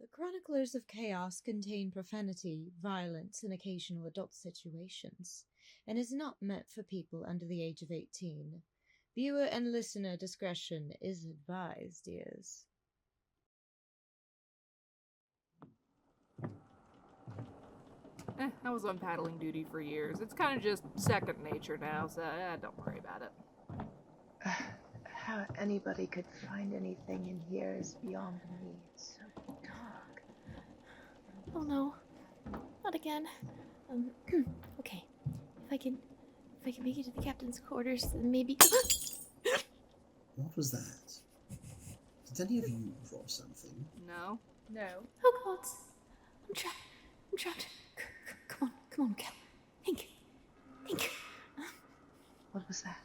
The Chroniclers of Chaos contain profanity, violence, and occasional adult situations, and is not meant for people under the age of 18. Viewer and listener discretion is advised, dears. I was on paddling duty for years. It's kind of just second nature now, so don't worry about it. How anybody could find anything in here is beyond me. It's so dark. Oh no, not again. Okay, if I can make it to the captain's quarters, then maybe. What was that? Did any of you drop something? No. Oh God, I'm trapped. Come on, Raquel. Think. What was that?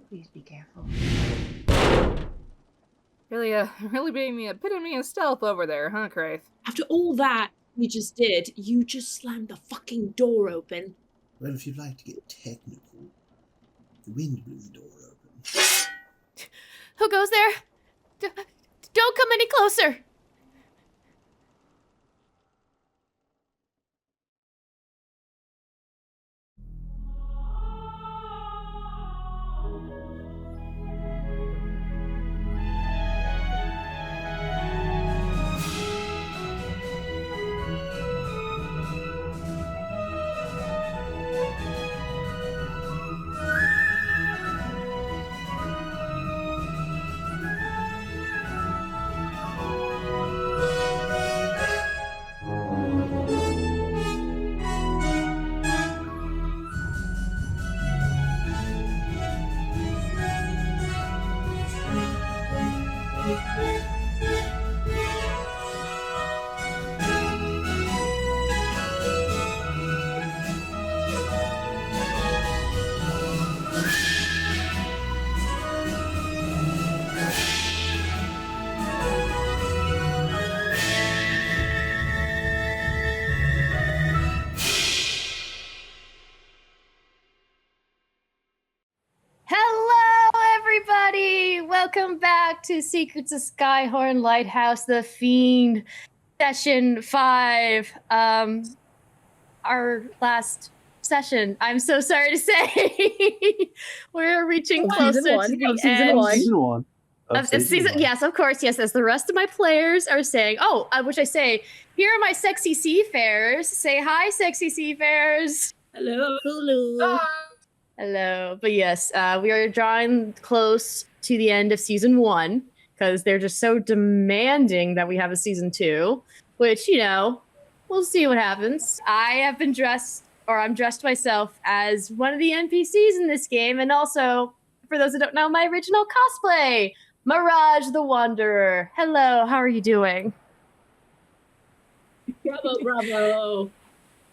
Please be careful. Really being the epitome of stealth over there, huh, Craith? After all that you just did, you just slammed the fucking door open. Well, if you'd like to get technical, the wind blew the door open. Who goes there? Don't come any closer. Welcome back to Secrets of Skyhorn Lighthouse, the Fiend, session 5. Our last session. I'm so sorry to say. We're reaching closer to the end. Season one. Yes, of course. Yes, as the rest of my players are saying. Oh, which I say, here are my sexy seafarers. Say hi, sexy seafarers. Hello. Hello. But yes, we are drawing close to the end of season 1 because they're just so demanding that we have a season 2, which, we'll see what happens. I'm dressed myself as one of the NPCs in this game, and also, for those that don't know, my original cosplay, Mirage the Wanderer. Hello, how are you doing? Bravo.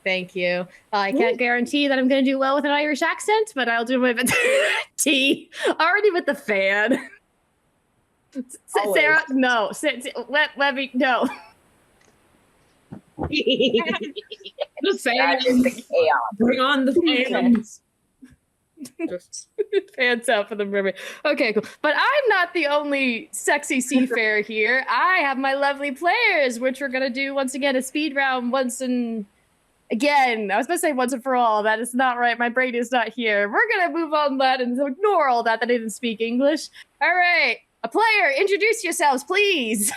Thank you. I can't guarantee that I'm going to do well with an Irish accent, but I'll do my best. T. Already with the fan. Sarah, no. Webby, no. The fans. Bring on the fans. Just fans out for the mermaid. Okay, cool. But I'm not the only sexy seafarer here. I have my lovely players, which we're going to do once again a speed round Again, I was going to say once and for all. That is not right. My brain is not here. We're going to move on that and ignore all that I didn't speak English. All right. A player, introduce yourselves, please.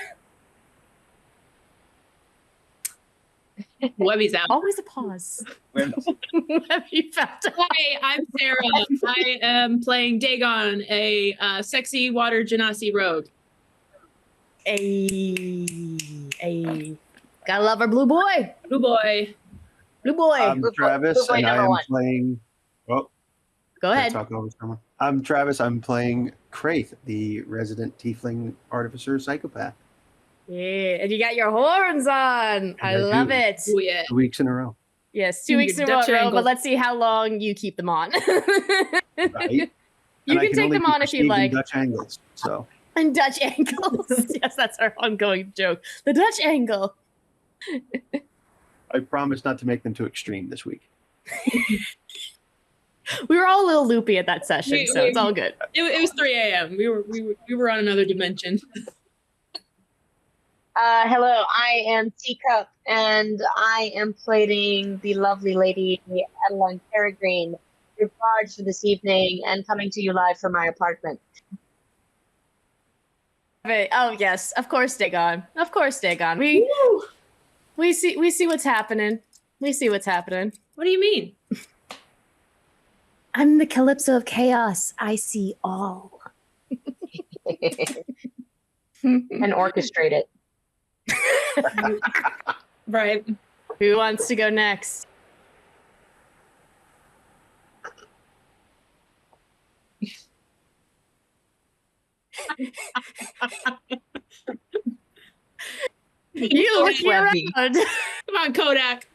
Webby's out. Always a pause. Webby found out. Hi, I'm Sarah. I am playing Dagon, a sexy water genasi rogue. Gotta love our blue boy. Blue boy. I'm Travis, and I am playing... Oh, go ahead. Talk over someone. I'm Travis. I'm playing Craith, the resident tiefling artificer psychopath. Yeah, and you got your horns on. I love it. Oh, yeah. 2 weeks in a row. Yes, 2 weeks in a row, but let's see how long you keep them on. Right? You can take them on if you like. Dutch angles, so. And Dutch angles. Yes, that's our ongoing joke. The Dutch angle. I promise not to make them too extreme this week. We were all a little loopy at that session, so it's all good. It was 3 a.m. We were on another dimension. Hello, I am Teacup, and I am playing the lovely lady Adeline Peregrine, your barge for this evening, and coming to you live from my apartment. Oh yes, of course, Dagon. Of course, Dagon. We see what's happening. We see what's happening. What do you mean? I'm the Calypso of Chaos. I see all. And orchestrate it. Right. Who wants to go next? You look Webby. around. Come on, Kodak.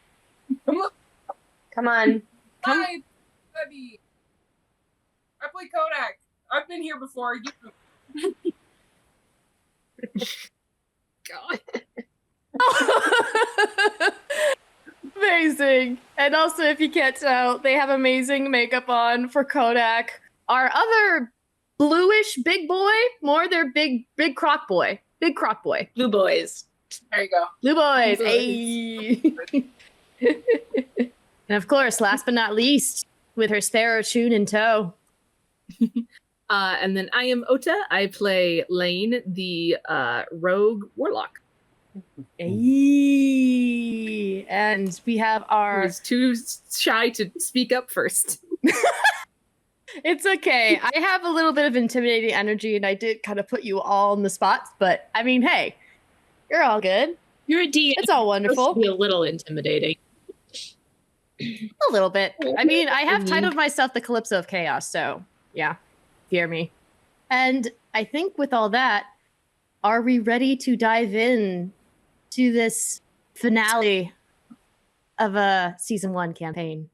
Come on. Hi, Webby. I play Kodak. I've been here before. God. Amazing. And also, if you can't tell, they have amazing makeup on for Kodak. Our other bluish big boy, more their big croc boy. Big croc boy. Blue boys. There you go. Blue boys. Blue Hey. And of course, last but not least, with her sparrow tune in tow. And then I am Ota. I play Lain, the rogue warlock. Hey. And we have our... Who's too shy to speak up first. It's okay. I have a little bit of intimidating energy, and I did kind of put you all on the spot. But I mean, hey, you're all good. You're a DM. It's all wonderful. Be a little intimidating. A little bit. I mean, I have titled myself the Calypso of Chaos, so yeah, fear me. And I think with all that, are we ready to dive in to this finale of a season 1 campaign?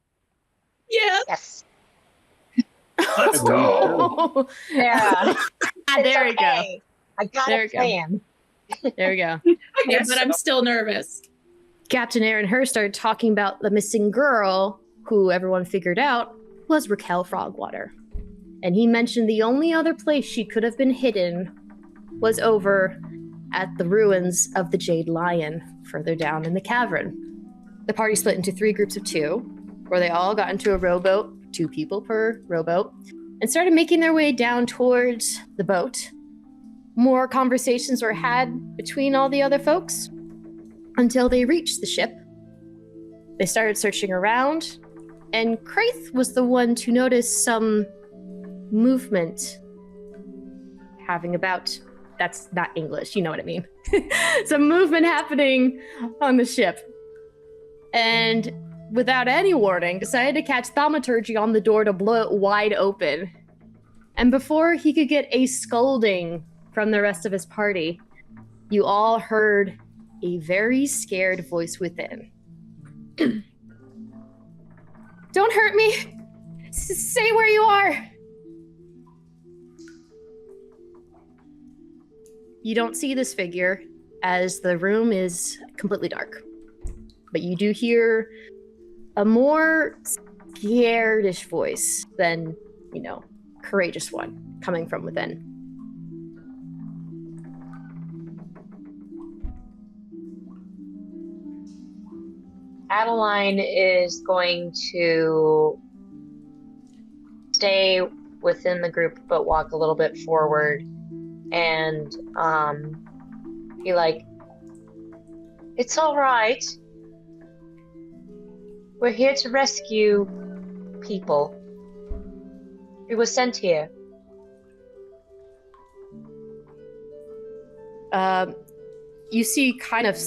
Yeah. Yes. Let's Oh, Yeah. there we go. Okay. I got There a we go. plan. There we go. I guess, but I'm still nervous. Captain Aaron Hurst started talking about the missing girl, who everyone figured out was Raquel Frogwater. And he mentioned the only other place she could have been hidden was over at the ruins of the Jade Lion, further down in the cavern. The party split into 3 groups of 2, where they all got into a rowboat, 2 people per rowboat, and started making their way down towards the boat. More conversations were had between all the other folks until they reached the ship. They started searching around, and Craith was the one to notice some movement having about. That's not English, you know what I mean. Some movement happening on the ship. And without any warning, decided to catch thaumaturgy on the door to blow it wide open. And before he could get a scolding from the rest of his party, you all heard a very scared voice within. Don't hurt me! Say where you are! You don't see this figure, as the room is completely dark. But you do hear a more scared-ish voice than, courageous one coming from within. Adeline is going to stay within the group but walk a little bit forward and be like, "It's all right. We're here to rescue people. We were sent here." You see kind of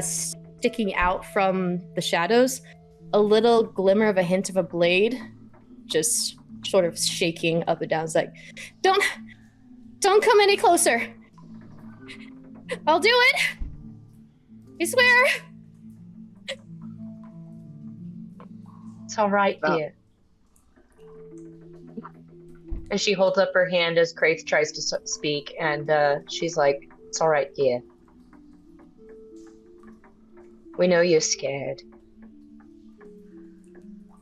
sticking out from the shadows, a little glimmer of a hint of a blade, just sort of shaking up and down. It's like, don't come any closer. I'll do it. I swear. "It's all right, dear." And she holds up her hand as Craith tries to speak, and she's like, "It's all right, dear. We know you're scared,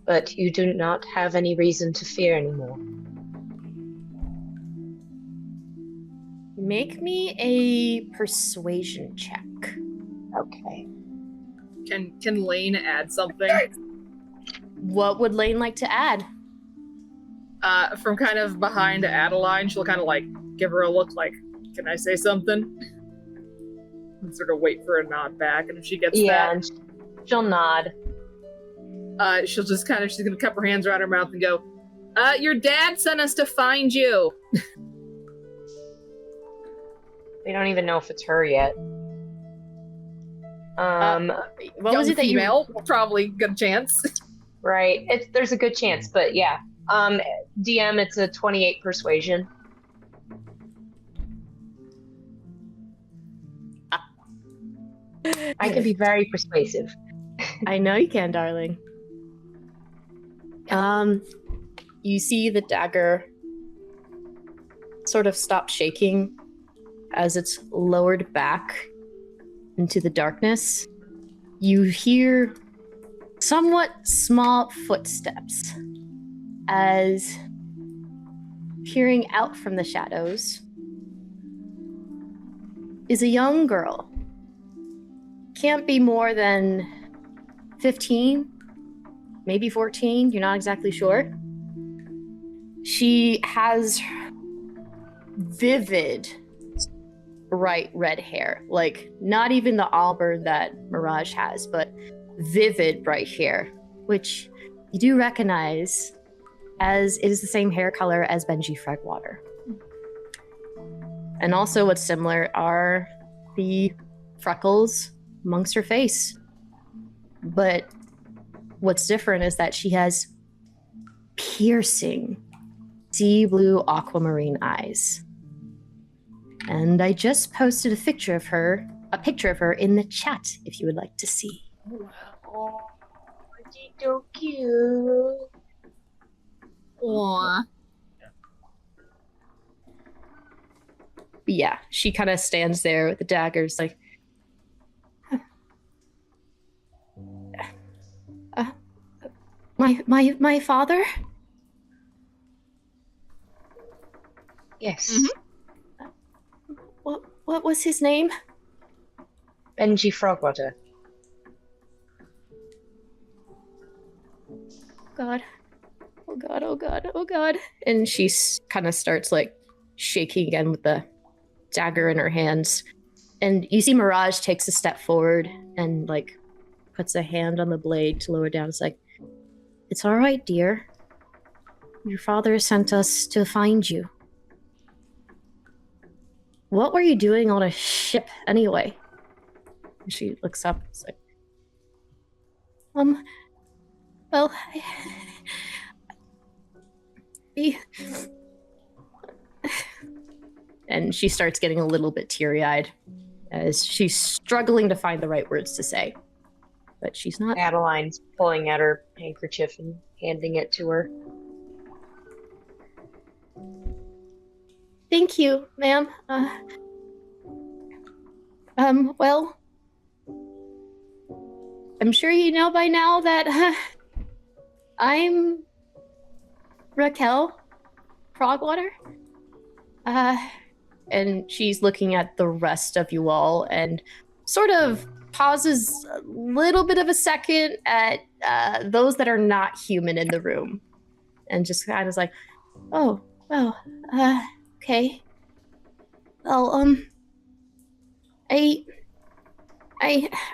but you do not have any reason to fear anymore. Make me a persuasion check. Okay. Can Lain add something? What would Lain like to add? From kind of behind Adeline, she'll kind of like give her a look like, "Can I say something?" And sort of wait for a nod back, and if she gets And she'll nod. she'll just she's gonna cup her hands around her mouth and go, "Your dad sent us to find you." We don't even know if it's her yet. What was it that you? female, probably good chance. Right. There's a good chance, but yeah. DM, it's a 28 persuasion. I can be very persuasive. I know you can, darling. You see the dagger sort of stop shaking as it's lowered back into the darkness. You hear somewhat small footsteps as peering out from the shadows is a young girl. Can't be more than 15, maybe 14, you're not exactly sure. She has vivid bright red hair, like not even the auburn that Mirage has, but vivid bright hair, which you do recognize as it is the same hair color as Benji Frogwater. And also what's similar are the freckles amongst her face. But what's different is that she has piercing sea blue aquamarine eyes. And I just posted a picture of her in the chat if you would like to see. Oh, she's so cute. Aww. But yeah, she kind of stands there with the daggers, like, my father? Yes. Mm-hmm. What was his name? Benji Frogwater. God. Oh God, oh God, oh God. And she kind of starts like shaking again with the dagger in her hands. And you see Mirage takes a step forward and like puts a hand on the blade to lower down. It's like, it's all right, dear. Your father sent us to find you. What were you doing on a ship anyway? And she looks up. It's like, well, and she starts getting a little bit teary-eyed as she's struggling to find the right words to say. But she's not. Adeline's pulling out her handkerchief and handing it to her. Thank you, ma'am. Well, I'm sure you know by now that I'm Raquel Frogwater. And she's looking at the rest of you all and sort of pauses a little bit of a second at those that are not human in the room. And just kind of like, oh, well, okay. Well, I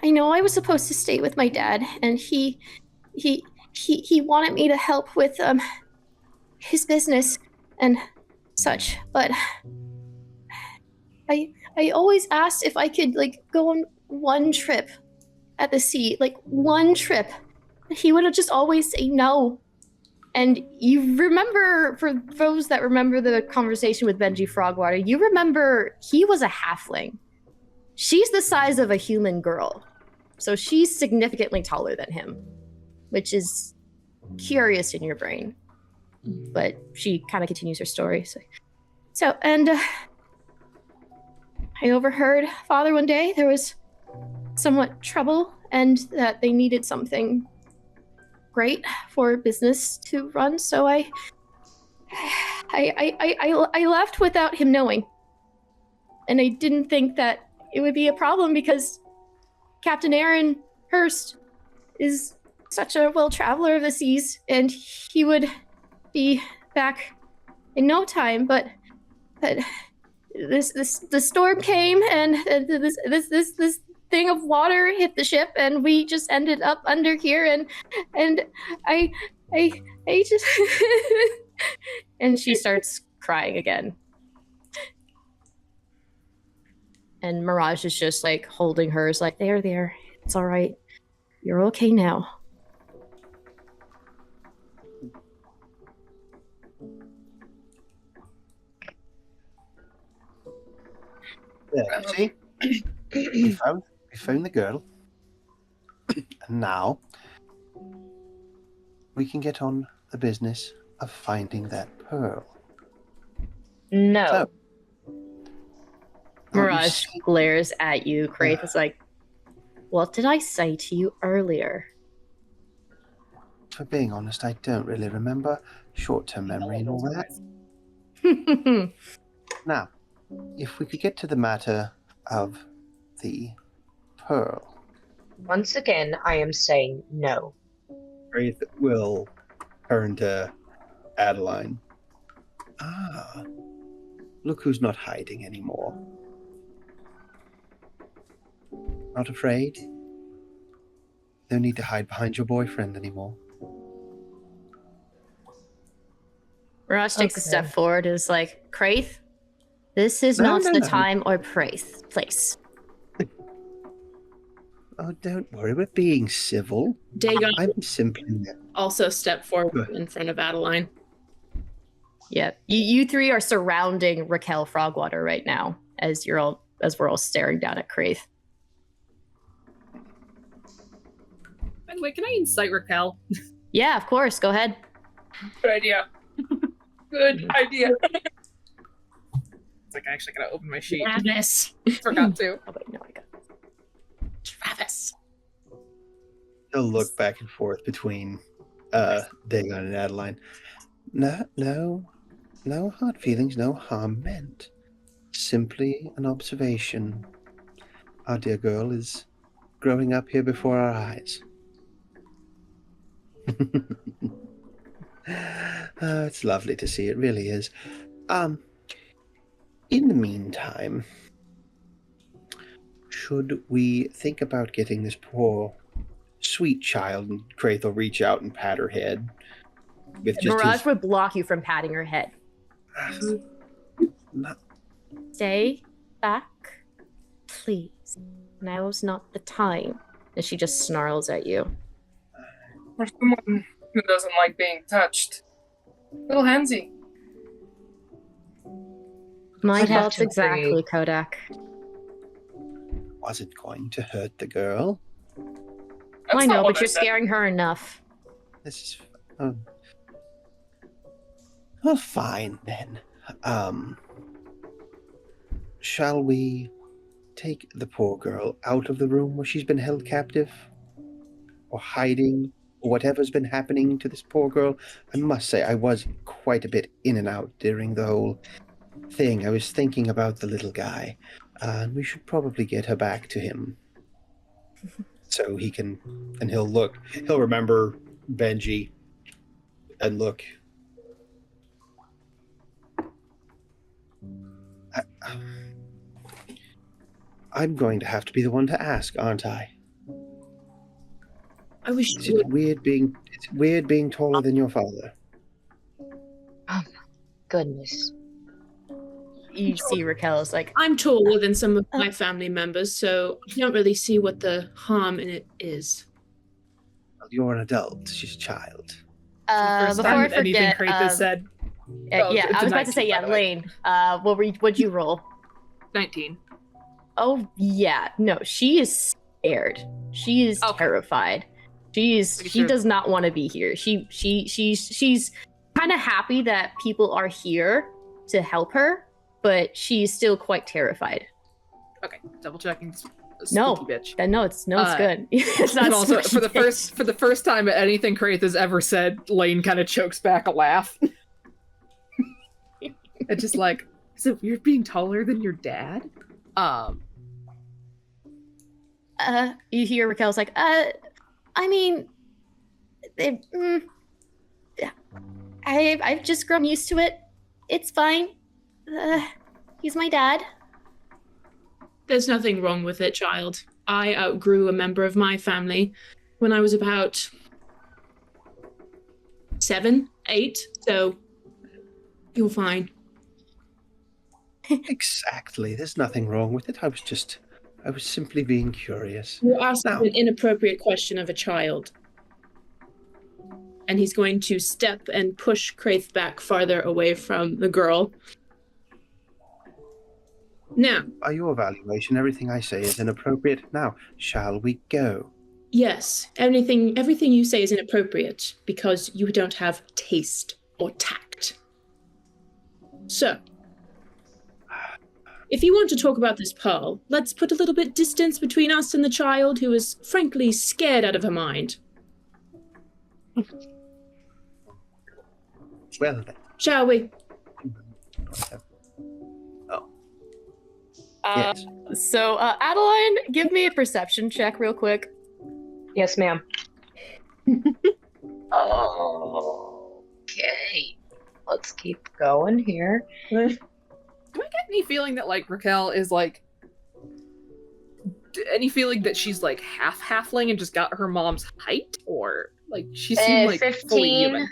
know I was supposed to stay with my dad, and he wanted me to help with his business and such, but I always asked if I could like go on one trip at the sea, like one trip. He would have just always say no. And you remember, for those that remember the conversation with Benji Frogwater, you remember he was a halfling. She's the size of a human girl. So she's significantly taller than him, which is curious in your brain. But she kind of continues her story. So I overheard Father one day there was somewhat trouble and that they needed something great for business to run, so I left without him knowing. I didn't think that it would be a problem because Captain Aaron Hurst is such a traveler of the seas, and he would be back in no time. But the storm came, and this thing of water hit the ship, and we just ended up under here, and I just and she starts crying again. And Mirage is just like holding her, is like, there, it's all right, you're okay now. Yeah, see, we found the girl, and now we can get on the business of finding that pearl. No. So, Mirage glares at you. Craith is like, what did I say to you earlier? For being honest, I don't really remember. Short-term memory and all that. Now, if we could get to the matter of the pearl. Once again, I am saying no. Craith will turn to Adeline. Ah, look who's not hiding anymore. Not afraid? No need to hide behind your boyfriend anymore. Mirage takes a step forward and is like, Craith, this is No. not the time or place. Oh, don't worry, we're being civil. Dagon I'm simply... also stepped forward in front of Adeline. Yep. You three are surrounding Raquel Frogwater right now as we're all staring down at Craith. By the way, can I incite Raquel? Yeah, of course. Go ahead. Good idea. Good idea. It's like I actually gotta open my sheet. Travis. Forgot to. Oh wait, no, I got Travis. He'll look back and forth between Dagon and Adeline. No hard feelings, no harm meant. Simply an observation. Our dear girl is growing up here before our eyes. It's lovely to see, it really is. In the meantime, should we think about getting this poor, sweet child, and Craith will reach out and pat her head with just Mirage would block you from patting her head. Not... Stay back, please. Now's not the time. And she just snarls at you. For someone who doesn't like being touched. Little handsy. My I'd have thoughts to exactly, agree. Kodak. Was it going to hurt the girl? I know, but you're scaring her enough. This is... well, fine, then. Shall we take the poor girl out of the room where she's been held captive? Or hiding? Or whatever's been happening to this poor girl? I must say, I was quite a bit in and out during the whole thing. I was thinking about the little guy. And we should probably get her back to him. So he can... And he'll remember Benji. And look... I'm going to have to be the one to ask, aren't I? I wish Is it weird being taller than your father? Oh my goodness. You see Raquel is like, I'm taller than some of my family members, so I don't really see what the harm in it is. Well, you're an adult. She's a child. before I forget, anything Craith has said. yeah, it's I a was about to say, 19, yeah, by the way. Lain, what'd you roll? 19. Oh, yeah, no, she is scared. She is terrified. She does not want to be here. She's kind of happy that people are here to help her, but she's still quite terrified. Okay, double checking. No, bitch. No, it's good. It's not And also, spooky for the first time anything Craith has ever said, Lain kind of chokes back a laugh. It's just like, Is it weird being taller than your dad? You hear Raquel's like, I mean, I've just grown used to it. It's fine. He's my dad. There's nothing wrong with it, child. I outgrew a member of my family when I was about 7, 8, so you're fine. Exactly. There's nothing wrong with it. I was simply being curious. You're asking Now- an inappropriate question of a child. And he's going to step and push Craith back farther away from the girl. Now, By your evaluation, everything I say is inappropriate. Now, shall we go? yes, everything you say is inappropriate because you don't have taste or tact. So, if you want to talk about this pearl, let's put a little bit distance between us and the child who is frankly scared out of her mind. Well then. Shall we? Oh. Yes. So, Adeline, give me a perception check real quick. Yes, ma'am. Okay. Let's keep going here. Do I get any feeling that, like, Raquel is, like... Any feeling that she's, like, half-halfling and just got her mom's height? Or, like, she seemed, like, 15. fully human?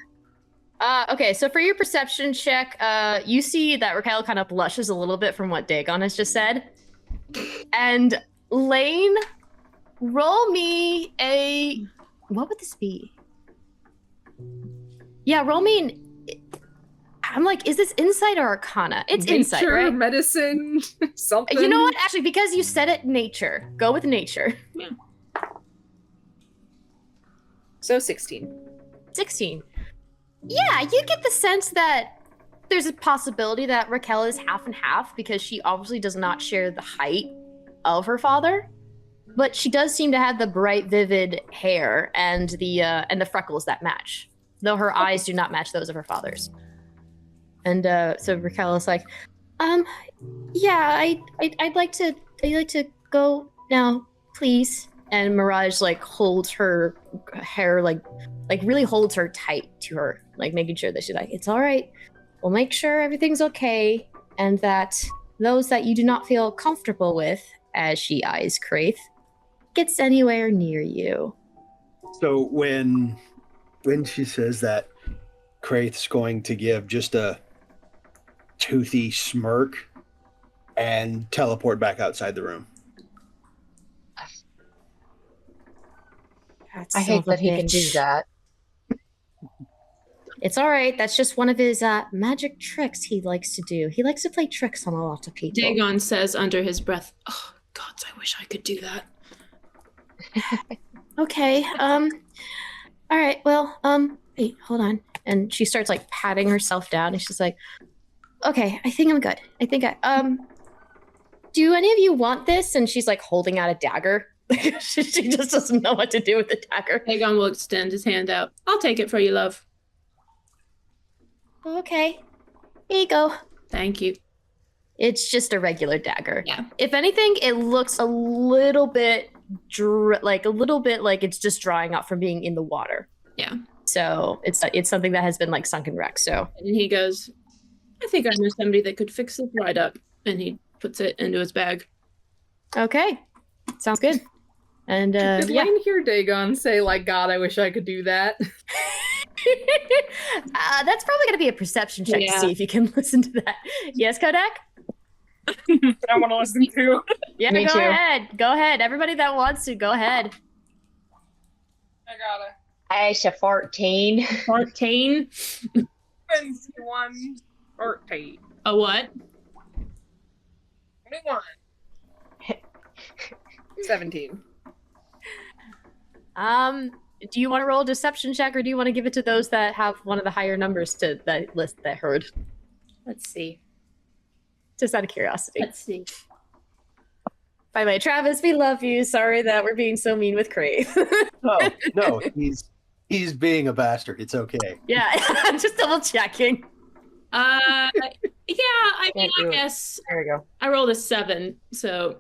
Okay, so for your perception check, you see that Raquel kind of blushes a little bit from what Dagon has just said. And Lain, roll me a... What would this be? Yeah, roll me I'm like, is this insight or arcana? It's insight, Nature, right? medicine, something. You know what? Actually, because you said it, nature. Go with nature. Yeah. So 16. 16. Yeah, you get the sense that there's a possibility that Raquel is half and half because she obviously does not share the height of her father, but she does seem to have the bright, vivid hair and the freckles that match, though her eyes do not match those of her father's. And so Raquel is like, yeah, I'd like to go now, please. And Mirage like holds her hair like really holds her tight to her, like making sure that she's like, it's all right. We'll make sure everything's okay, and that those that you do not feel comfortable with, as she eyes Craith, gets anywhere near you. So when she says that, Craith's going to give just a toothy smirk and teleport back outside the room. I hate that he can do that. It's all right. That's just one of his magic tricks he likes to do. He likes to play tricks on a lot of people. Dagon says under his breath, oh, gods, I wish I could do that. Okay. All right. Well, wait, hold on. And she starts like patting herself down, and she's like, okay, I think I'm good. Do any of you want this? And she's like holding out a dagger. She just doesn't know what to do with the dagger. Dagon will extend his hand out. I'll take it for you, love. Okay. Here you go. Thank you. It's just a regular dagger. Yeah. If anything, it looks a little bit like it's just drying up from being in the water. Yeah. So it's something that has been like sunk in wreck. So And he goes, I think I know somebody that could fix it right up. And he puts it into his bag. okay, sounds good. And Did yeah. Lain hear Dagon say, like, God, I wish I could do that? That's probably going to be a perception check Yeah. to see if you can listen to that. Yes, Kodak? I want to listen to. Yeah, Me go too. ahead. Go ahead. Everybody that wants to, go ahead. I gotta. I said 14. 14? 21. 14. A what? 21. 17. Do you want to roll a deception check, or do you want to give it to those that have one of the higher numbers to that list that heard? Let's see. Just out of curiosity. Let's see. By the way, Travis, we love you. Sorry that we're being so mean with Craith. No, he's being a bastard. It's okay. Yeah, I'm just double checking. Yeah, I mean, Can't do I it. guess There we go. I rolled a 7, so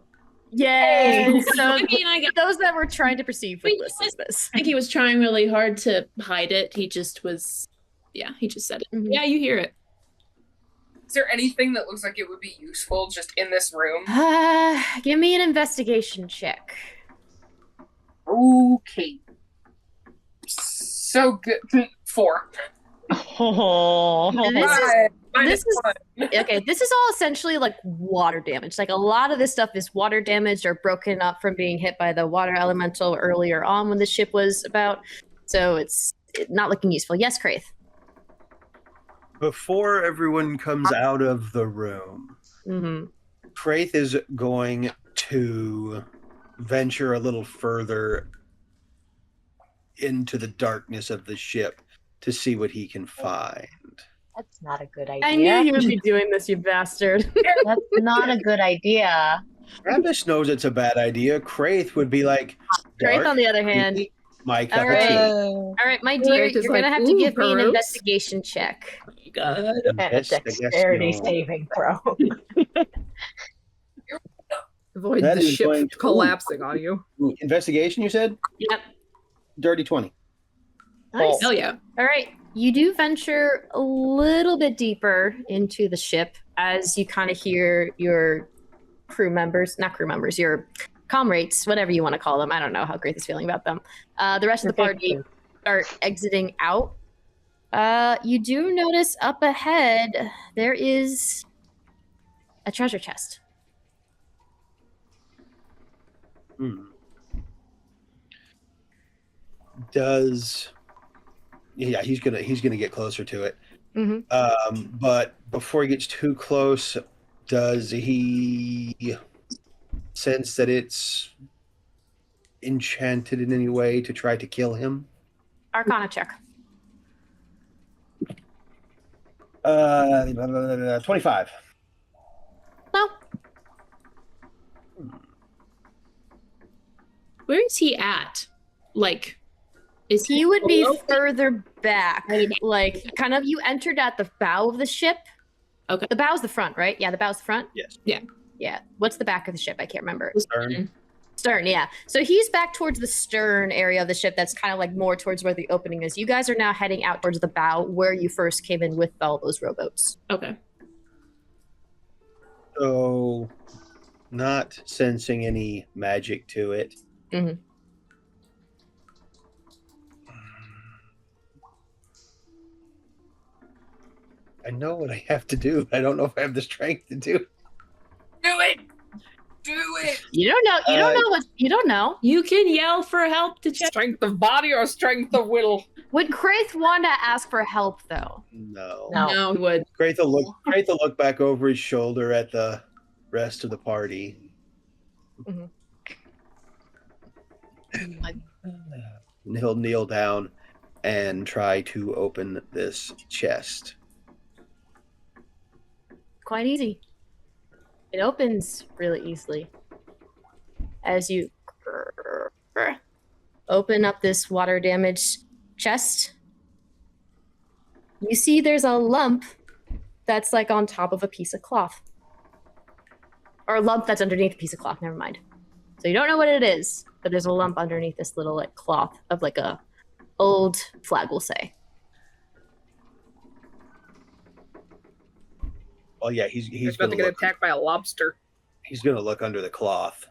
Yay! So I mean, I guess those that were trying to perceive would Wait, listen to this. I think he was trying really hard to hide it. He just was, he just said it. Mhm. Yeah, you hear it. Is there anything that looks like it would be useful just in this room? Give me an investigation check. Okay. So good. 4. Oh, This is okay. This is all essentially like water damage. Like a lot of this stuff is water damage or broken up from being hit by the water elemental earlier on when the ship was about. So it's not looking useful. Yes, Craith. Before everyone comes out of the room, Mm-hmm. Craith is going to venture a little further into the darkness of the ship to see what he can find. that's not a good idea. I knew you would be doing this, you bastard. That's not a good idea. Travis knows it's a bad idea. Craith would be like, Craith, dark, on the other hand. creepy, my cup All of right. tea. All right, my dear, Craith is you're gonna like, have to "Ooh, give me an peruse." investigation check. God. And a dexterity saving throw. Avoid That the is ship going to- collapsing on you. Ooh, investigation, you said? Yep. Dirty 20. Nice. Hell yeah. All right. You do venture a little bit deeper into the ship as you kind of hear your not crew members, your comrades, whatever you want to call them. I don't know how Craith is feeling about them. The rest of the party start exiting out. You do notice up ahead there is a treasure chest. He's gonna get closer to it. Mm-hmm. But before he gets too close, does he sense that it's enchanted in any way to try to kill him? Arcana check. 25. No. Where is he at? Like, is He would be below? further back. Like, kind of, you entered at the bow of the ship. Okay. The bow's the front, right? Yeah, the bow's the front? Yes. Yeah. Yeah. What's the back of the ship? I can't remember. Stern. Stern, yeah. So he's back towards the stern area of the ship that's kind of like more towards where the opening is. You guys are now heading out towards the bow where you first came in with all those rowboats. Okay. So, not sensing any magic to it. Mhm. I know what I have to do. I don't know if I have the strength to do. Do it! Do it! You don't know. You don't know what. You don't know. You can yell for help to check. Strength of body or strength of will? Would Craith want to ask for help though? No. No. He would. Craith will look back over his shoulder at the rest of the party. Mhm. And he'll kneel down and try to open this chest. Quite easy. It opens really easily as you open up this water damaged chest. You see there's a lump that's like on top of a piece of cloth. Or a lump that's underneath a piece of cloth, never mind. So you don't know what it is, but there's a lump underneath this little like cloth of like a old flag, we'll say. Well, yeah, he's He's about going to to get look. attacked by a lobster. He's going to look under the cloth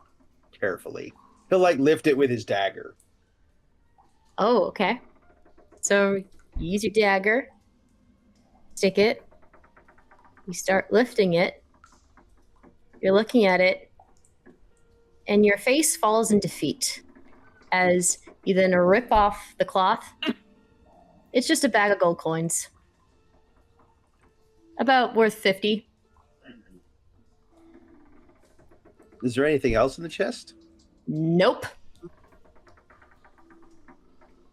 carefully. He'll like lift it with his dagger. Oh, okay. So you use your dagger, stick it, you start lifting it, you're looking at it, and your face falls in defeat as you then rip off the cloth. It's just a bag of gold coins. About worth 50. Is there anything else in the chest? Nope.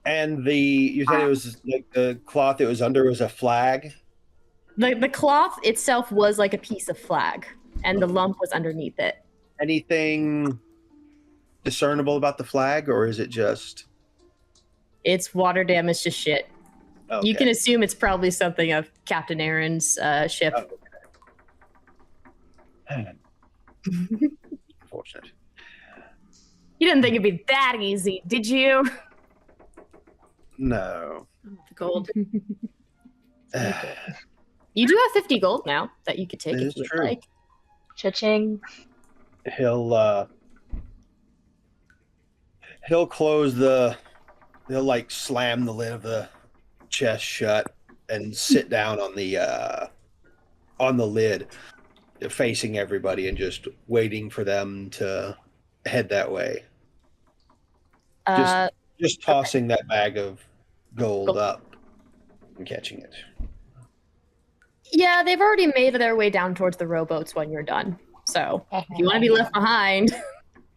And you said it was like the cloth it was under was a flag? The cloth itself was like a piece of flag, and the lump was underneath it. Anything discernible about the flag, or is it just... It's water damaged to shit. Okay. You can assume it's probably something of Captain Aaron's ship. Oh, okay. Unfortunate. You didn't think it'd be that easy, did you? No. The gold. You do have 50 gold now that you could take That if is you would true. like. Cha-ching. He'll close he'll like slam the lid of the chest shut and sit down on the lid, facing everybody and just waiting for them to head that way. Just tossing that bag of gold up and catching it. Yeah, they've already made their way down towards the rowboats when you're done. So if you want to be left behind.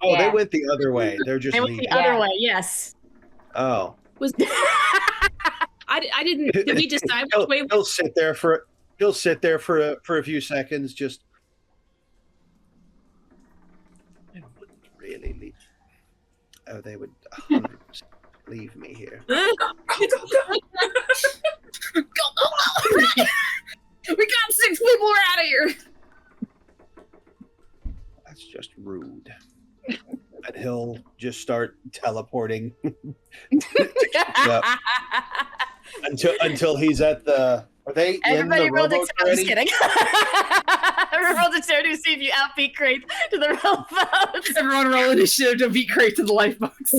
Oh, Yeah. they went the other way. They're just They went leaving. the other way, yes. Oh. Was I didn't. Did we decide which way? He'll sit there for a few seconds. Just. They wouldn't really leave. Oh, they would 100% leave me here. We got 6 people. We're out of here. That's just rude. And he'll just start teleporting until he's at the. Are they Everybody in the rolled rowboat I'm just already? kidding. Everyone rolled dexterity to see if you outbeat Craith to the rowboats. Everyone roll initiative to beat Craith to the lifeboats.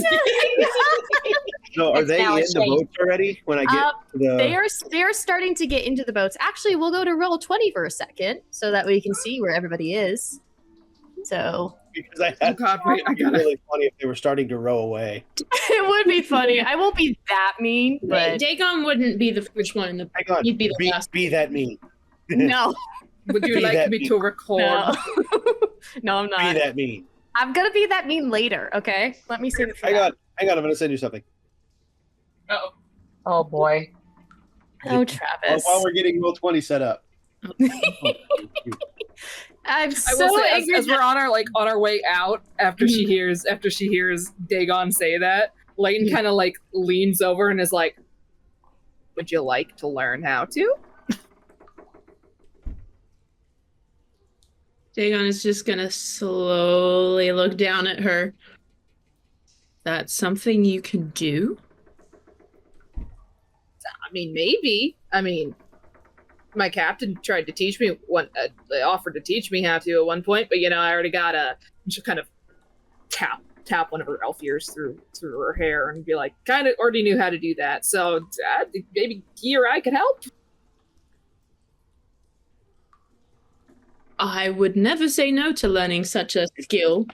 No, are It's they now in a the shame. boats already? When I get to the. They are starting to get into the boats. Actually, we'll go to roll 20 for a second so that we can see where everybody is. So Because I Oh had God, wait! I it'd be gotta. really funny if they were starting to row away. it would be funny. I won't be that mean, but Dagon wouldn't be the first one in the. Hang on. You'd be the last. Be that mean. no, Would you Be like that me mean. to record? no, no, I'm Be not. that mean. I'm gonna be that mean later. Okay, let me save it for Hang that. on. I'm gonna send you something. Uh-oh. Oh boy. Oh, Travis. While we're getting Roll20 set up. I'm I so will say, angry. as we're on our way out, after she hears Dagon say that, Lain kind of like leans over and is like, "Would you like to learn how to?" Dagon is just gonna slowly look down at her. That's something you can do? I mean, maybe. I mean, my captain tried to teach me they offered to teach me how to at one point, but I already got just kind of tap one of her elf ears through her hair and be like, kind of already knew how to do that. So maybe he or I could help. I would never say no to learning such a skill.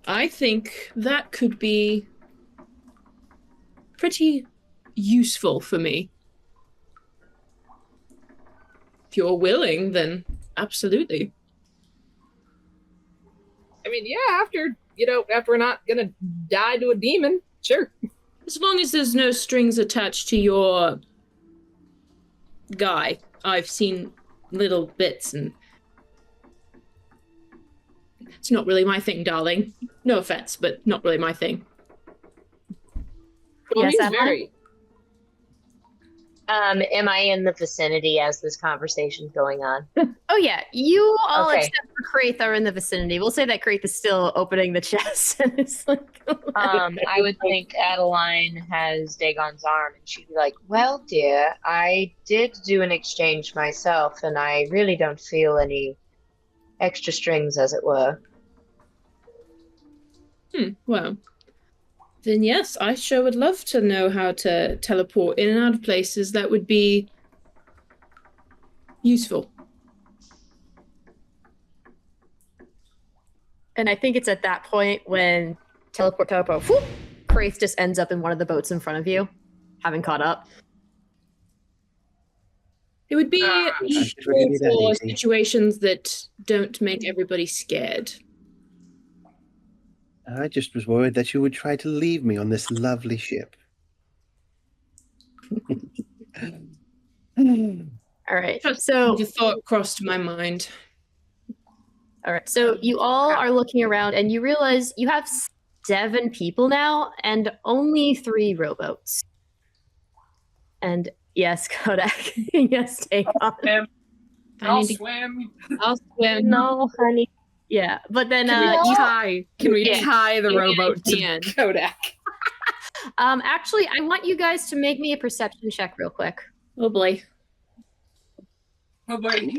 I think that could be pretty useful for me. If you're willing, then absolutely. I mean, yeah, after we're not gonna die to a demon, sure. As long as there's no strings attached to your guy. I've seen little bits and it's not really my thing, darling. No offense, but not really my thing. Well, Yes, he's Adeline? very. Am I in the vicinity as this conversation's going on? Oh yeah, you all Okay. except for Craith are in the vicinity. We'll say that Craith is still opening the chest, and it's like, I would think Adeline has Dagon's arm, and she'd be like, "Well, dear, I did do an exchange myself, and I really don't feel any extra strings, as it were." Well, then yes, I sure would love to know how to teleport in and out of places. That would be useful. and I think it's at that point when teleport, whoop, Craith just ends up in one of the boats in front of you, having caught up. It would be It's really that for easy. situations that don't make everybody scared. I just was worried that you would try to leave me on this lovely ship. All right, so The thought crossed my mind. all right, so you all are looking around, and you realize you have 7 people now, and only 3 rowboats. And yes, Kodak, yes, take on. I'll swim. I'll swim. No, honey. Yeah, but then Can we Yeah. tie the Yeah, rowboat to yeah. Kodak? actually, I want you guys to make me a perception check real quick. Oh boy. Oh boy.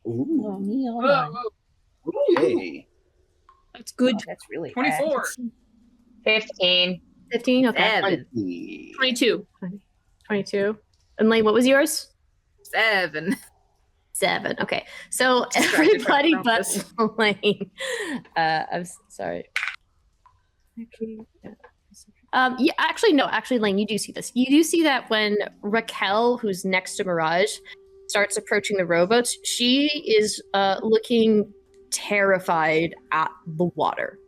Ooh, Oh, me all Whoa, right. whoa. okay. That's good. Oh, that's really 24. 15. 15? Okay. 7. 22. 22. And Lain, what was yours? 7. 7. Okay. So Distracted by everybody the but Lain. I'm sorry. Yeah, actually, no. Actually, Lain, you do see this. You do see that when Raquel, who's next to Mirage, starts approaching the rowboats, she is looking terrified at the water.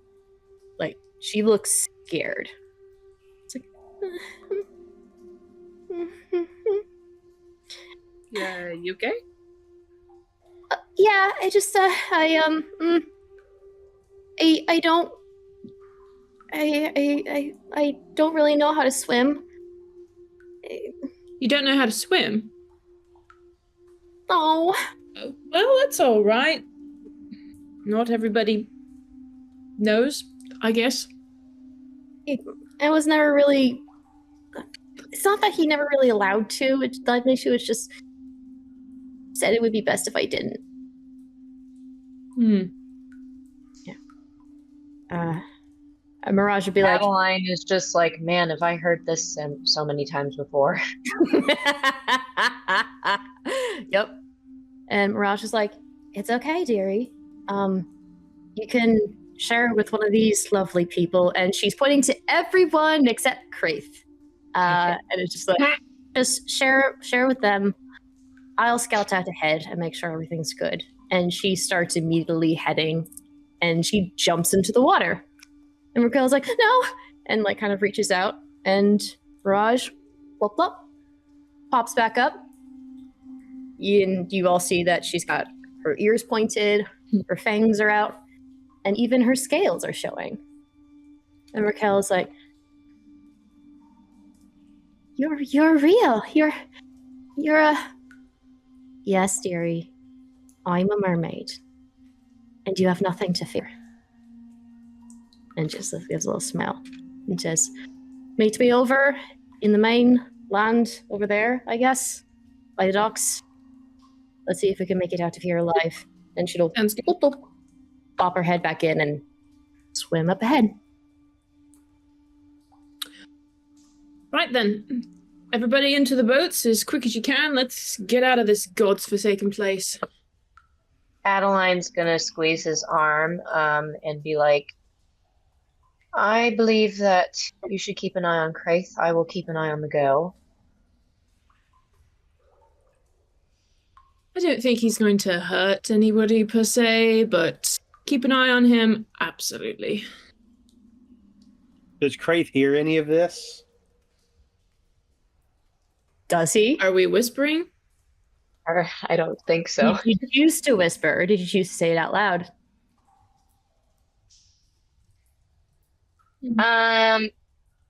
Like, she looks scared. It's like... Yeah, you okay? Yeah, I just, I don't really know how to swim. You don't know how to swim? Oh, Oh, well, that's all right. Not everybody knows, I guess. I was never really. It's not that he never really allowed to. She was just said it would be best if I didn't. Mirage would be like, Adeline is just like, man, have I heard this so many times before? Yep. And Mirage is like, it's okay, dearie. You can share with one of these lovely people. And she's pointing to everyone except Craith. And it's just like, just share with them. I'll scout out ahead and make sure everything's good. And she starts immediately heading, and she jumps into the water. And Raquel's like, no! And like kind of reaches out, and Mirage, plop, plop, pops back up. And you all see that she's got her ears pointed, her fangs are out, and even her scales are showing. And Raquel's like, You're real. You're a... Yes, dearie. I'm a mermaid. And you have nothing to fear. And just gives a little smile. And says, meet me over in the main land over there, I guess. By the docks. Let's see if we can make it out of here alive. And she'll boop, boop, pop her head back in and swim up ahead. Right then. Everybody into the boats as quick as you can. Let's get out of this god's-forsaken place. Adeline's gonna squeeze his arm and be like, I believe that you should keep an eye on Craith. I will keep an eye on the girl. I don't think he's going to hurt anybody per se, but keep an eye on him, absolutely. Does Craith hear any of this? Does he? Are we whispering? I don't think so. Did you choose to whisper, or did you choose to say it out loud? I'm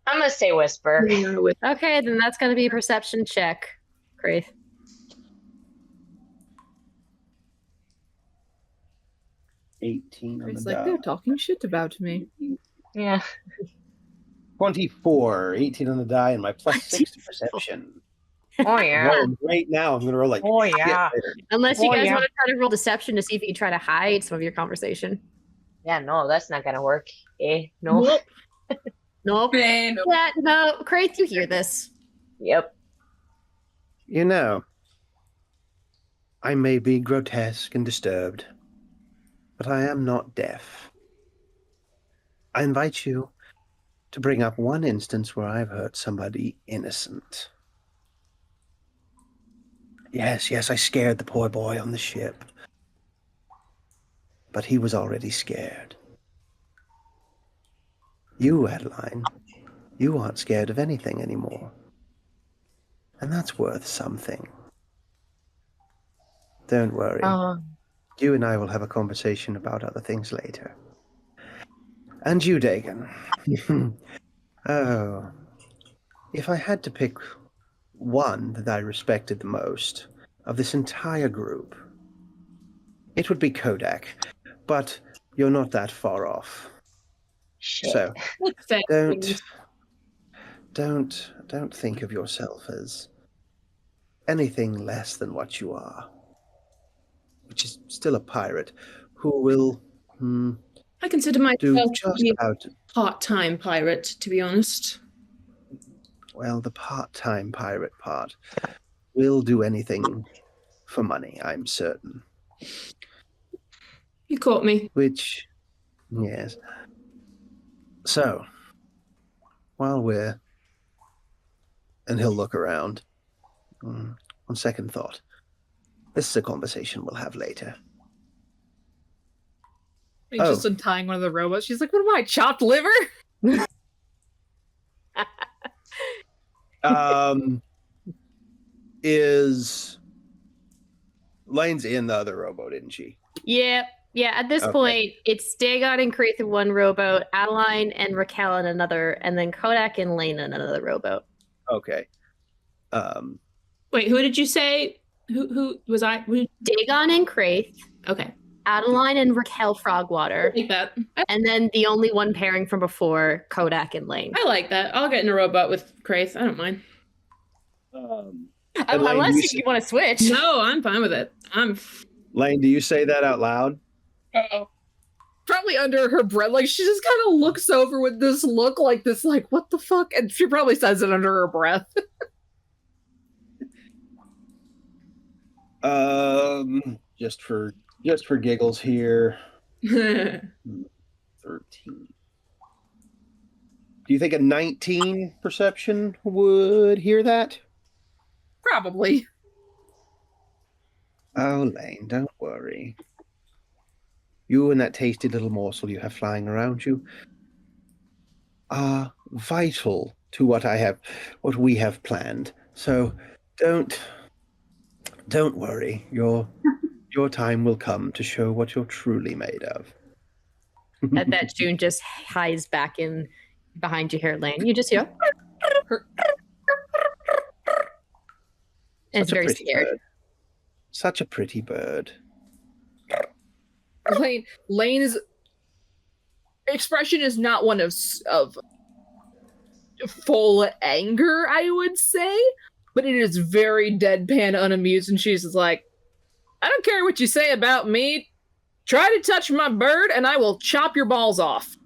gonna say whisper. Okay, then that's going to be a perception check, Craith. It's like they're talking shit about me. Yeah. 24, 18 on the die, and my plus 6 to perception. Oh yeah. Rolling right now, I'm going to roll like Oh shit yeah. later. Unless you Oh, guys yeah. want to try to roll deception to see if you can try to hide some of your conversation. Yeah, no, that's not gonna work. No. Nope. Nope. Man, no. Yeah, no. Craith, you hear this. Yep. You know, I may be grotesque and disturbed, but I am not deaf. I invite you to bring up one instance where I've hurt somebody innocent. Yes, I scared the poor boy on the ship. But he was already scared. You, Adeline, you aren't scared of anything anymore. And that's worth something. Don't worry. You and I will have a conversation about other things later. And you, Dagon. Oh, if I had to pick one that I respected the most of this entire group, It would be Kodak, but you're not that far off. Shit. So Fair. don't think of yourself as anything less than what you are, which is still a pirate who will I consider do myself to just be about. a part-time pirate, to be honest. Well, the part-time pirate part will do anything for money, I'm certain. You caught me. Which, yes. So, while we're... And he'll look around. On second thought, this is a conversation we'll have later. He's just untying one of the robots. She's like, what am I, chopped liver? Is... Lane's in the other rowboat, isn't she? Yeah. At this point, it's Dagon and Craith in one rowboat, Adeline and Raquel in another, and then Kodak and Lain in another rowboat. Okay. Wait, who did you say? Who was I? Dagon and Craith, Okay. Adeline and Raquel Frogwater, I like that. and then the only one pairing from before, Kodak and Lain. I like that. I'll get in a robot with Craith. I don't mind. Unless you want to switch. No, I'm fine with it. Lane, do you say that out loud? Uh-oh. Probably under her breath. Like, she just kind of looks over with this look like this, like, what the fuck? And she probably says it under her breath. Just for giggles here. 13. Do you think a 19 perception would hear that? Probably. Oh, Lain, don't worry. You and that tasty little morsel you have flying around you are vital to what we have planned. So don't worry. Your time will come to show what you're truly made of. At that, June just hides back in behind your hair, Lain. You just hear. And it's very scared. Bird. Such a pretty bird. Lane's expression is not one of full anger, I would say, but it is very deadpan, unamused, and she's just like, I don't care what you say about me. Try to touch my bird, and I will chop your balls off.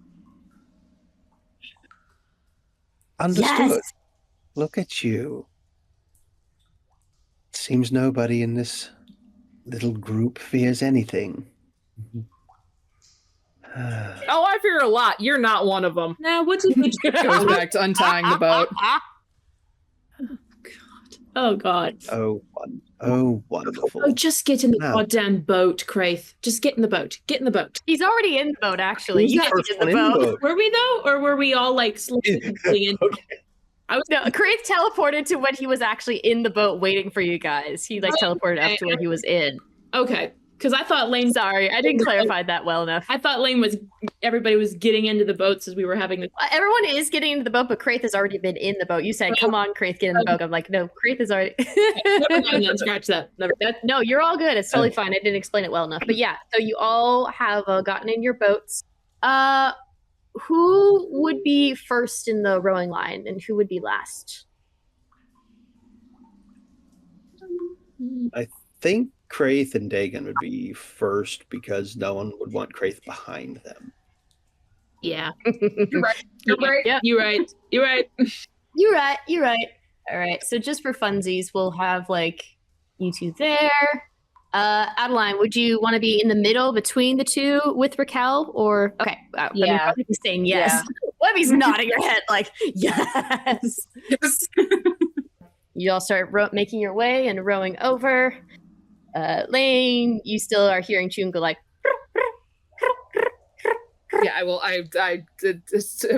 Understood. Yes. Look at you. Seems nobody in this little group fears anything. Oh, I fear a lot. You're not one of them. Now, what did we do? Goes back to untying the boat. Oh, God. Oh, wonderful. Oh, just get in the goddamn boat, Craith. Just get in the boat. Get in the boat. He's already in the boat, actually. Who's You the guys first in one the in the boat. boat? Were we, though? Or were we all, like, slowly in? No, Craith teleported to when he was actually in the boat waiting for you guys. He teleported up to where he was in. Okay. Because I thought Lain... Sorry, I didn't clarify that well enough. I thought everybody was getting into the boats as we were having the... Everyone is getting into the boat, but Craith has already been in the boat. You said, come on, Craith, get in the boat. I'm like, no, Craith is already... Never mind then, scratch that. No, you're all good. It's totally fine. I didn't explain it well enough. But yeah, so you all have gotten in your boats. Who would be first in the rowing line and who would be last? I think Craith and Dagon would be first because no one would want Craith behind them. Yeah. You're right. You're right. Yeah. You're right. You're right. All right. So just for funsies, we'll have like you two there. Adeline, would you want to be in the middle between the two with Raquel, or okay? Yeah. Webby's saying yes. Yeah. Webby's nodding her head like yes. Yes. You all start making your way and rowing over. Lain, you still are hearing June go like. Yeah, I will. I did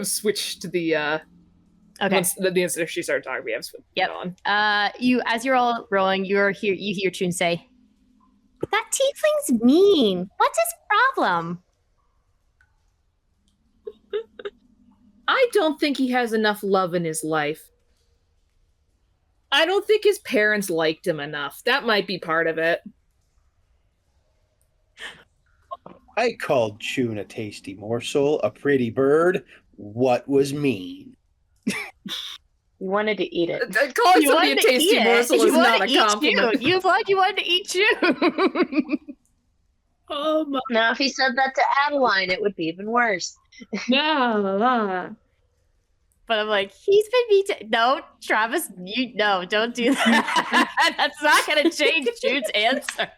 switch to the. Okay. Once the instant she started talking, we have switched on. You as you're all rowing, you hear June say, "That tiefling's mean. What's his problem?" I don't think he has enough love in his life. I don't think his parents liked him enough. That might be part of it. I called Chun a tasty morsel, a pretty bird. What was mean? You wanted to eat it. Calling You somebody a wanted to tasty eat it. morsel You is wanted not to a eat compliment. June. You wanted to eat June. Oh my Now, if he said that to Adeline, it would be even worse. god. But I'm like, he's been mean. No, Travis, don't do that. That's not going to change June's answer.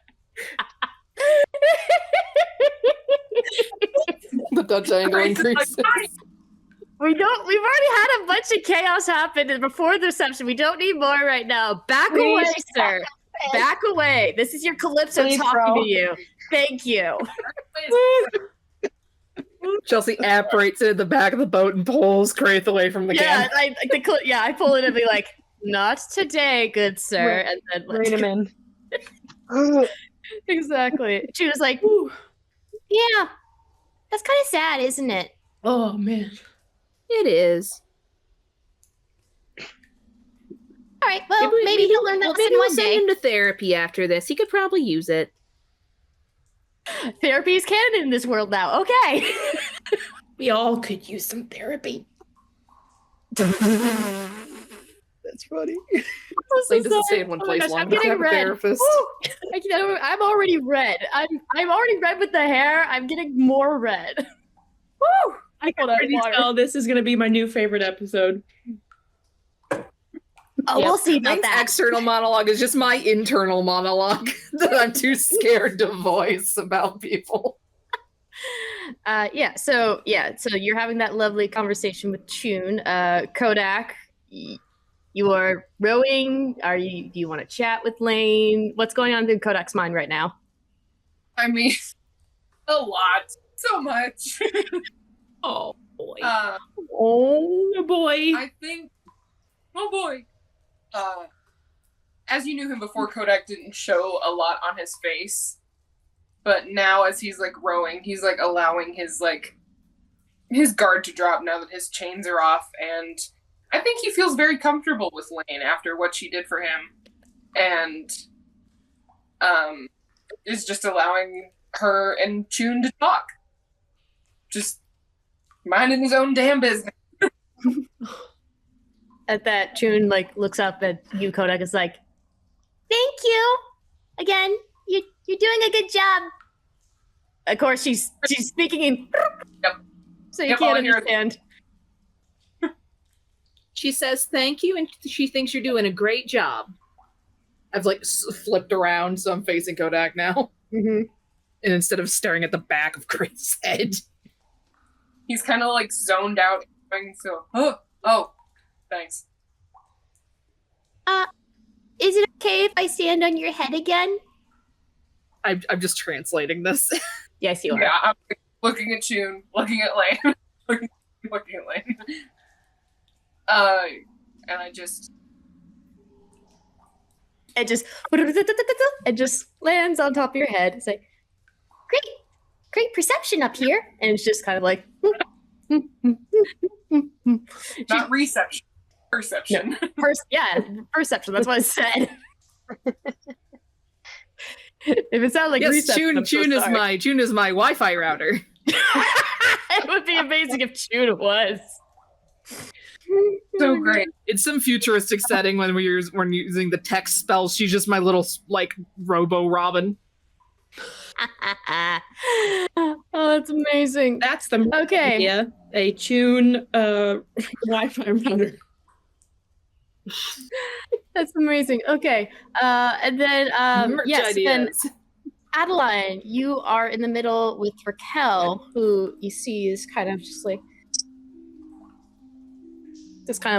The Dutch angle increases. We've already had a bunch of chaos happen before the reception. We don't need more right now. Back away, sir. Back away. This is your Calypso Please, talking bro. to you. Thank you. Chelsea apparates it in the back of the boat and pulls Craith away from the Yeah, camp. I pull it and be like, not today, good sir. And then Rein him in. Exactly. She was like, yeah, that's kind of sad, isn't it? Oh man. It is. All right, well, maybe he'll learn that lesson Maybe we'll one send day. him to therapy after this. He could probably use it. Therapy is canon in this world now. Okay. We all could use some therapy. That's funny. Lain doesn't stay in one place gosh, long I'm enough to getting have a red. therapist. Woo! I'm already red. I'm already red with the hair. I'm getting more red. Woo! I can already tell this is going to be my new favorite episode. Oh, we'll see about Lain's that. external monologue is just my internal monologue that I'm too scared to voice about people. So you're having that lovely conversation with Chun. Kodak, you are rowing. Do you want to chat with Lain? What's going on in Kodak's mind right now? I mean, a lot. So much. Oh boy. Oh boy. I think. Oh boy. As you knew him before, Kodak didn't show a lot on his face. But now as he's like rowing, he's like allowing his guard to drop now that his chains are off, and I think he feels very comfortable with Lain after what she did for him. And is just allowing her and Chun to talk. Just minding his own damn business. At that, Chun looks up at you, Kodak, is like, "Thank you again. You're doing a good job." Of course, she's speaking in, Yep. so you Yep, all can't I hear is- understand. She says thank you, and she thinks you're doing a great job. I've flipped around, so I'm facing Kodak now. Mm-hmm. And instead of staring at the back of Craith's head. He's kind of zoned out. So, oh, thanks. Is it okay if I stand on your head again? I'm just translating this. Yes, you are. Yeah, I'm looking at Chun, looking at Lain, looking at Lain. And I just... It just lands on top of your head. It's like, great perception up here. And it's just kind of like... Not reception. Perception. Perception. That's what I said. If it sounded like Yes, reception, Chun is my Wi-Fi router. It would be amazing if Chun was. So great. It's some futuristic setting when we're using the text spells. She's just my little Robo Robin. Oh, that's amazing. That's the Okay. idea. A Chun Wi-Fi router. That's amazing. Okay. And then Merch yes, then ideas. Adeline, you are in the middle with Raquel, who you see is kind of just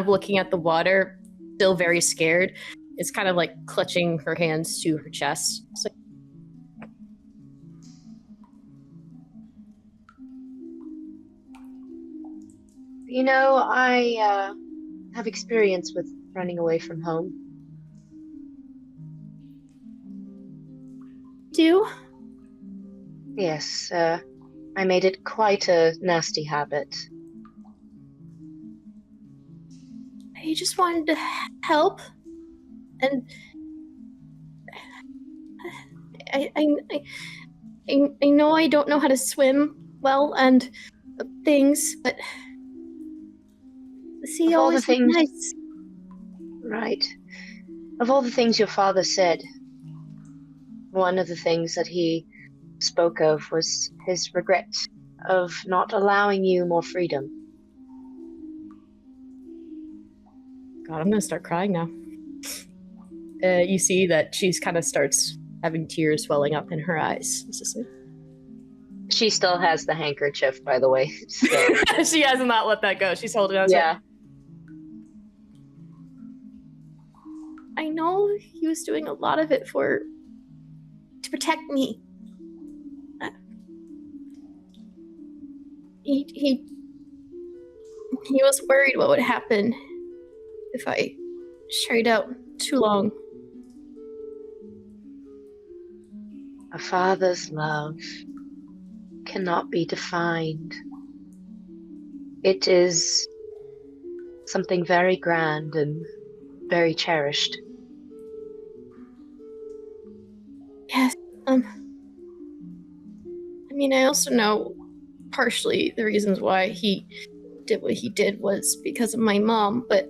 looking at the water, still very scared. It's kind of clutching her hands to her chest. It's like, I have experience with running away from home. do? Yes, I made it quite a nasty habit. I just wanted to help, and I know I don't know how to swim well and things, but the sea Of all the always is things- nice. Right. Of all the things your father said, one of the things that he spoke of was his regret of not allowing you more freedom. God, I'm gonna start crying now. You see that she's kind of starts having tears welling up in her eyes. Is this me? She still has the handkerchief, by the way. So, She has not let that go. She's holding on to it. yeah. I know he was doing a lot of it to protect me. He was worried what would happen if I strayed out too long. A father's love cannot be defined. It is something very grand and very cherished. Yes, I mean, I also know partially the reasons why he did what he did was because of my mom, but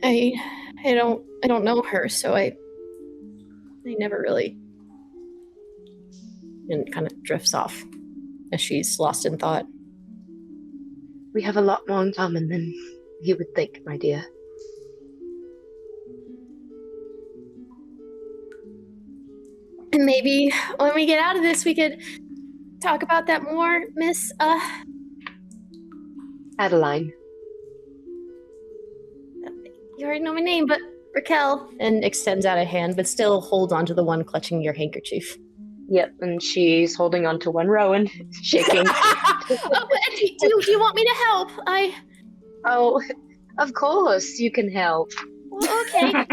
I don't know her, so I never really. And kind of drifts off as she's lost in thought. We have a lot more in common than you would think, my dear. And maybe when we get out of this, we could talk about that more, Miss, Adeline. You already know my name, but Raquel. And extends out a hand, but still holds onto the one clutching your handkerchief. Yep, and she's holding on to one Rowan, shaking. Do you want me to help? Oh, of course, you can help. Well, okay. And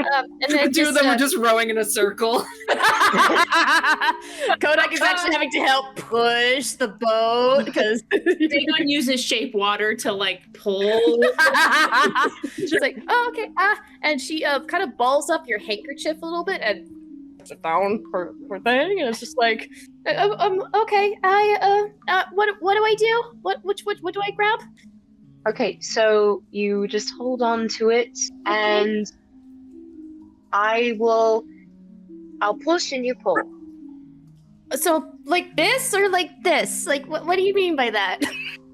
then The two of them are just rowing in a circle. Kodak is actually having to help push the boat because Dagon uses shape water to pull. she's like, oh, okay. And she kind of balls up your handkerchief a little bit and puts it down her thing, and it's just like, okay. What do I do? What do I grab? Okay, so you just hold on to it, and I'll push and you pull. So like this or like this? Like what do you mean by that?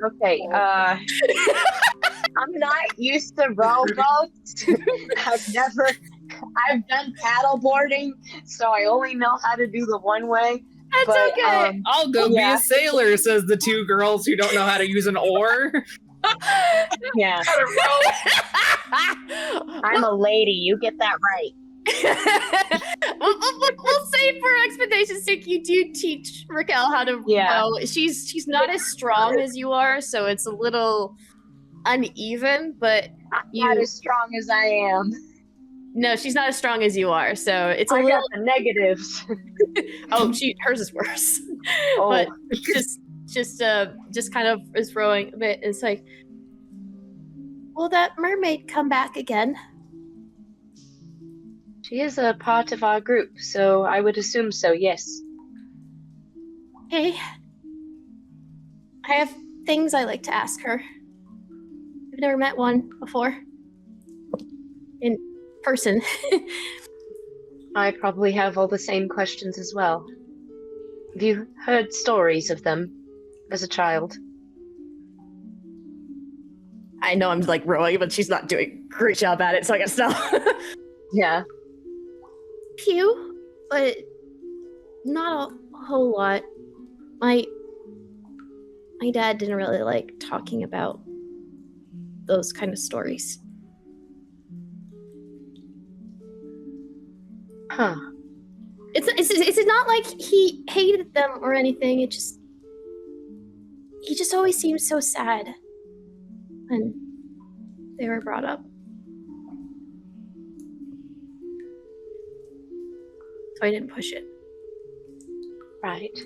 Okay, I'm not used to rowboats. I've done paddleboarding, so I only know how to do the one way. That's okay. I'll go be a sailor, says the two girls who don't know how to use an oar. Yeah. I'm a lady, you get that right. we'll say for expectations sake, you do teach Raquel how to row. She's not as strong as you are, so it's a little uneven, but not as strong as I am. No, she's not as strong as you are, so it's a I little got the negatives. Oh, hers is worse. Oh. But just kind of is rowing a bit. It's like, will that mermaid come back again? She is a part of our group, so I would assume so, yes. Hey, I have things I like to ask her. I've never met one before. In person. I probably have all the same questions as well. Have you heard stories of them as a child? I know I'm rowing, but she's not doing a great job at it, so I guess no. Yeah. Few, but not a whole lot. My dad didn't really like talking about those kind of stories. Huh. It's not like he hated them or anything. He just always seemed so sad when they were brought up. So I didn't push it. Right.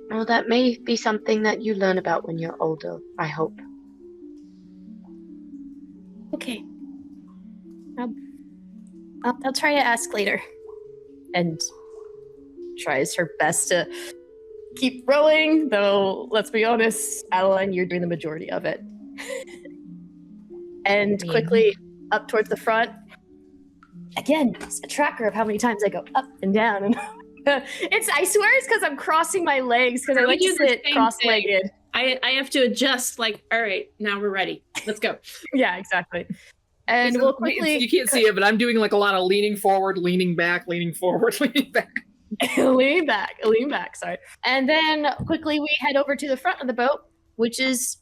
Well, that may be something that you learn about when you're older, I hope. Okay. I'll try to ask later. And tries her best to keep rowing, though, let's be honest, Adeline, you're doing the majority of it. And quickly up towards the front. Again, it's a tracker of how many times I go up and down. And I swear it's because I'm crossing my legs, because I like to sit cross-legged. I have to adjust, like, all right, now we're ready. Let's go. Yeah, exactly. And we'll quickly... You can't see it, but I'm doing like a lot of leaning forward, leaning back, leaning forward, leaning back. lean back, sorry. And then quickly we head over to the front of the boat, which is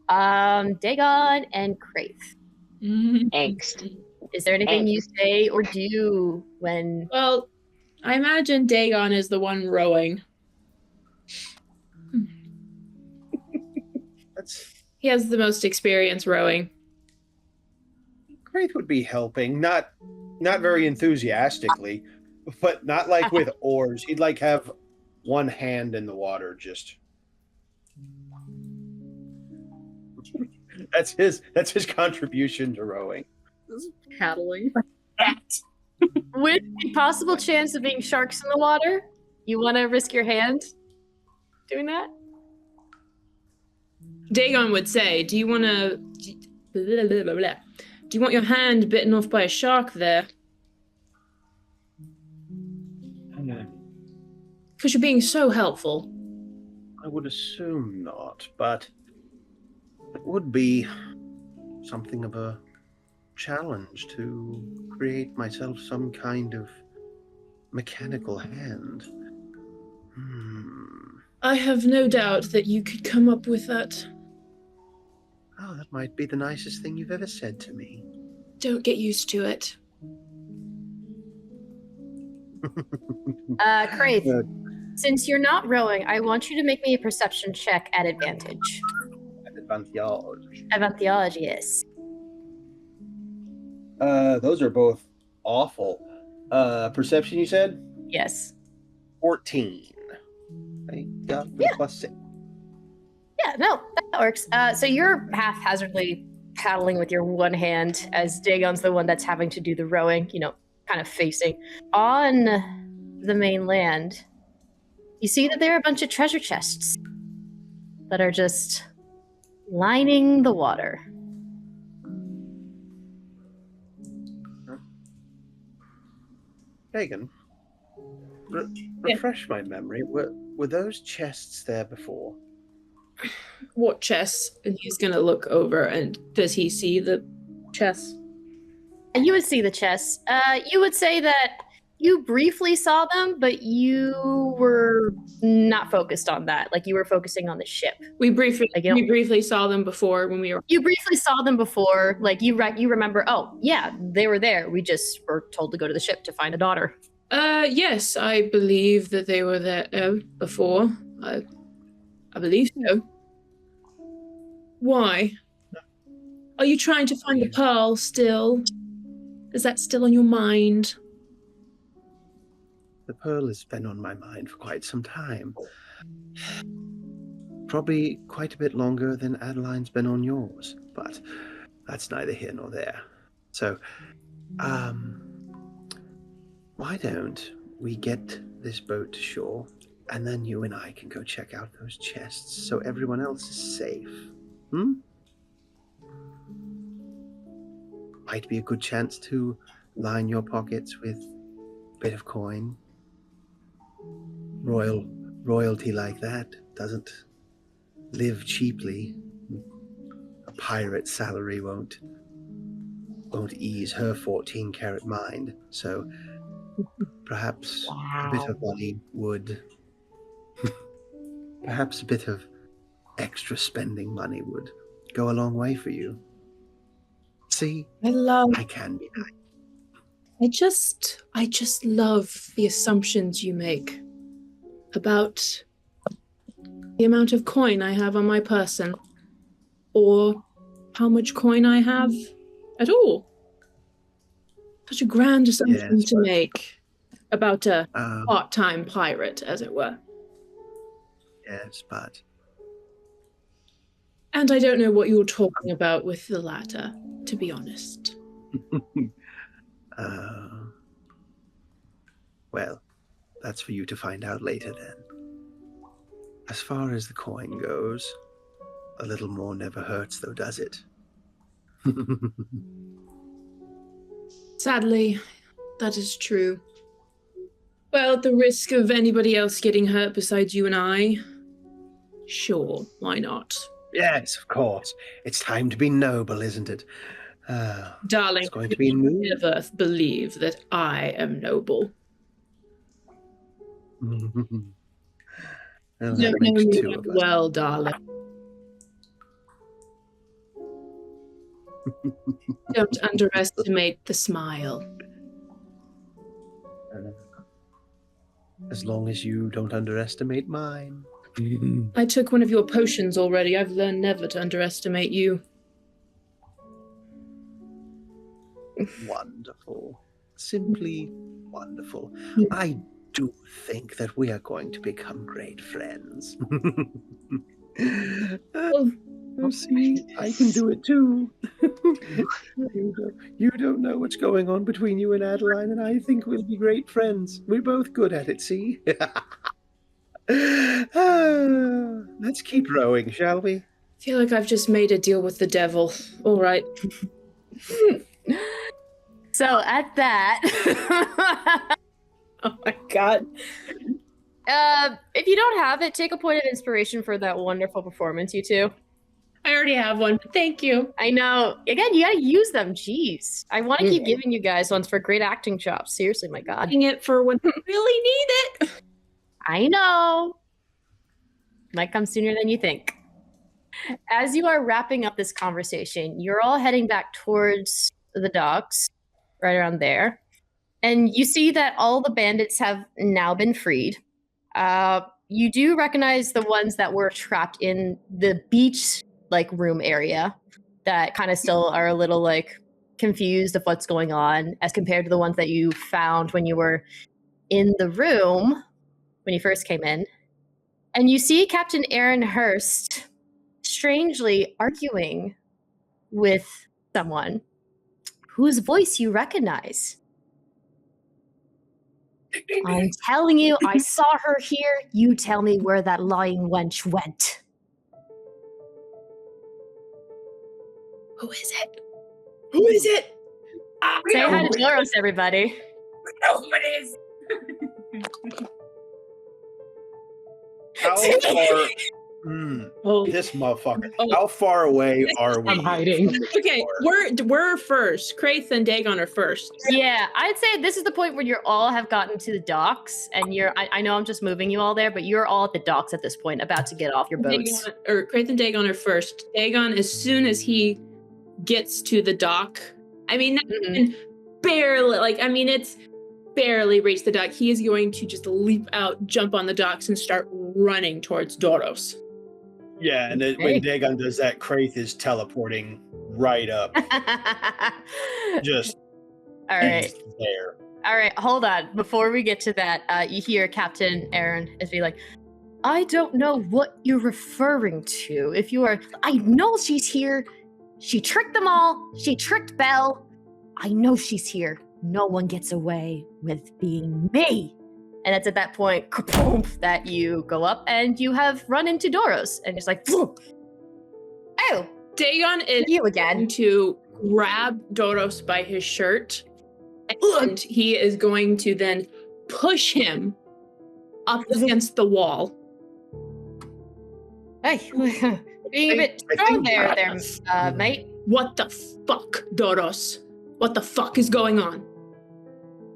Dagon and Craith. Angst. Is there anything you say or do when... Well, I imagine Dagon is the one rowing. He has the most experience rowing. Craith would be helping, not very enthusiastically, but not like with oars. He'd like have one hand in the water, just. That's his contribution to rowing. Paddling. With the possible chance of being sharks in the water, you want to risk your hand doing that? Dagon would say, do you want your hand bitten off by a shark there? Because you're being so helpful. I would assume not, but it would be something of a challenge to create myself some kind of mechanical hand. I have no doubt that you could come up with that. Oh, that might be the nicest thing you've ever said to me. Don't get used to it. Craith, since you're not rowing, I want you to make me a perception check at advantage. Advantage, yes. Those are both awful. Perception, you said? Yes. 14. I got the +6. Yeah, no, that works. So you're haphazardly paddling with your one hand as Dagon's the one that's having to do the rowing, kind of facing. On the mainland, you see that there are a bunch of treasure chests that are just lining the water. Dagon, refresh my memory. Were those chests there before? What chests? And he's gonna look over, and does he see the chests? You would see the chests. You would say that you briefly saw them, but you were not focused on that. Like, you were focusing on the ship. We briefly saw them before when we were... You briefly saw them before. Like, you remember, oh, yeah, they were there. We just were told to go to the ship to find a daughter. Yes, I believe that they were there before. I believe so. Why? Are you trying to find the pearl still? Is that still on your mind? The pearl has been on my mind for quite some time. Probably quite a bit longer than Adeline's been on yours, but that's neither here nor there. So, why don't we get this boat to shore, and then you and I can go check out those chests so everyone else is safe? Might be a good chance to line your pockets with a bit of coin. Royalty like that doesn't live cheaply. A pirate's salary won't ease her 14-carat mind. So perhaps a bit of money would. Perhaps a bit of extra spending money would go a long way for you. See, I can be nice. I just love the assumptions you make about the amount of coin I have on my person, or how much coin I have at all. Such a grand assumption to make about a part-time pirate, as it were. Yes, but... And I don't know what you're talking about with the latter, to be honest. Well, that's for you to find out later then. As far as the coin goes, a little more never hurts, though, does it? Sadly, that is true. Well, at the risk of anybody else getting hurt besides you and I, sure, why not? Yes, of course. It's time to be noble, isn't it? Darling, It's going to be you new. never believe that I am noble. Well, You that don't know makes me two that of us. well, darling. Don't underestimate the smile. As long as you don't underestimate mine. I took one of your potions already. I've learned never to underestimate you. Wonderful. Simply wonderful. I do think that we are going to become great friends. See, I can do it too. You don't know what's going on between you and Adeline, and I think we'll be great friends. We're both good at it, see? Let's keep rowing, shall we? I feel like I've just made a deal with the devil. All right. So at that, Oh my god. if you don't have it, take a point of inspiration for that wonderful performance, you two. I already have one. Thank you. I know. Again, you gotta use them. Jeez. I want to keep giving you guys ones for great acting chops. Seriously, my god. Getting it for when I really need it. I know. Might come sooner than you think. As you are wrapping up this conversation, you're all heading back towards the docks, right around there. And you see that all the bandits have now been freed. You do recognize the ones that were trapped in the beach room area that kind of still are a little confused of what's going on as compared to the ones that you found when you were in the room when you first came in. And you see Captain Aaron Hurst strangely arguing with someone whose voice you recognize. I'm telling you, I saw her here. You tell me where that lying wench went. Who is it? Who is it? Say hi to Doros, everybody. We know who it is. How far? This motherfucker. How far away are we? I'm hiding. Okay, we're first. Craith and Dagon are first. Yeah, I'd say this is the point where you all have gotten to the docks, and I know I'm just moving you all there, but you're all at the docks at this point, about to get off your boats. Craith and Dagon are first. Dagon, as soon as he gets to the dock, I mean, barely, it's barely reached the dock. He is going to just leap out, jump on the docks, and start running towards Doros. Yeah, and then when Dagon does that, Craith is teleporting right up. Just all right. There. All right, hold on. Before we get to that, you hear Captain Aaron is be like, I don't know what you're referring to. If you are, I know she's here. She tricked them all. She tricked Belle. I know she's here. No one gets away with being me. And it's at that point, kaboom, that you go up and you have run into Doros. And it's like, oh, Dagon is you again. going to grab Doros by his shirt. And he is going to then push him up against the wall. Hey, being a bit strong there, mate. What the fuck, Doros? What the fuck is going on?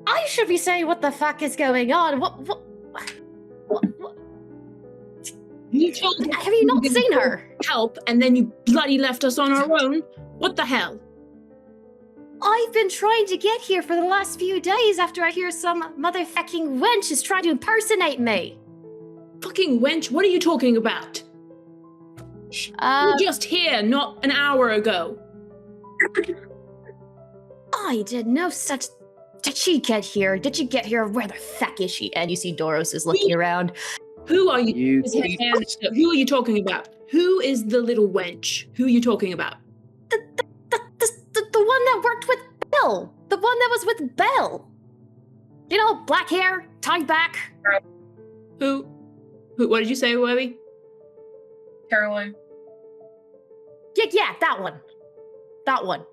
I should be saying what the fuck is going on. What? You told me, have you not seen her? Help, and then you bloody left us on our own. What the hell? I've been trying to get here for the last few days after I hear some motherfucking wench is trying to impersonate me. Fucking wench, what are you talking about? You're just here, not an hour ago. I did no such... Did she get here? Did she get here? Where the fuck is she? And you see Doros is looking around. Who are you? Who are you talking about? Who is the little wench? Who are you talking about? The one that worked with Belle. The one that was with Belle. You know, black hair, time back. Who? What did you say, Webby? Caroline. Yeah, that one. That one.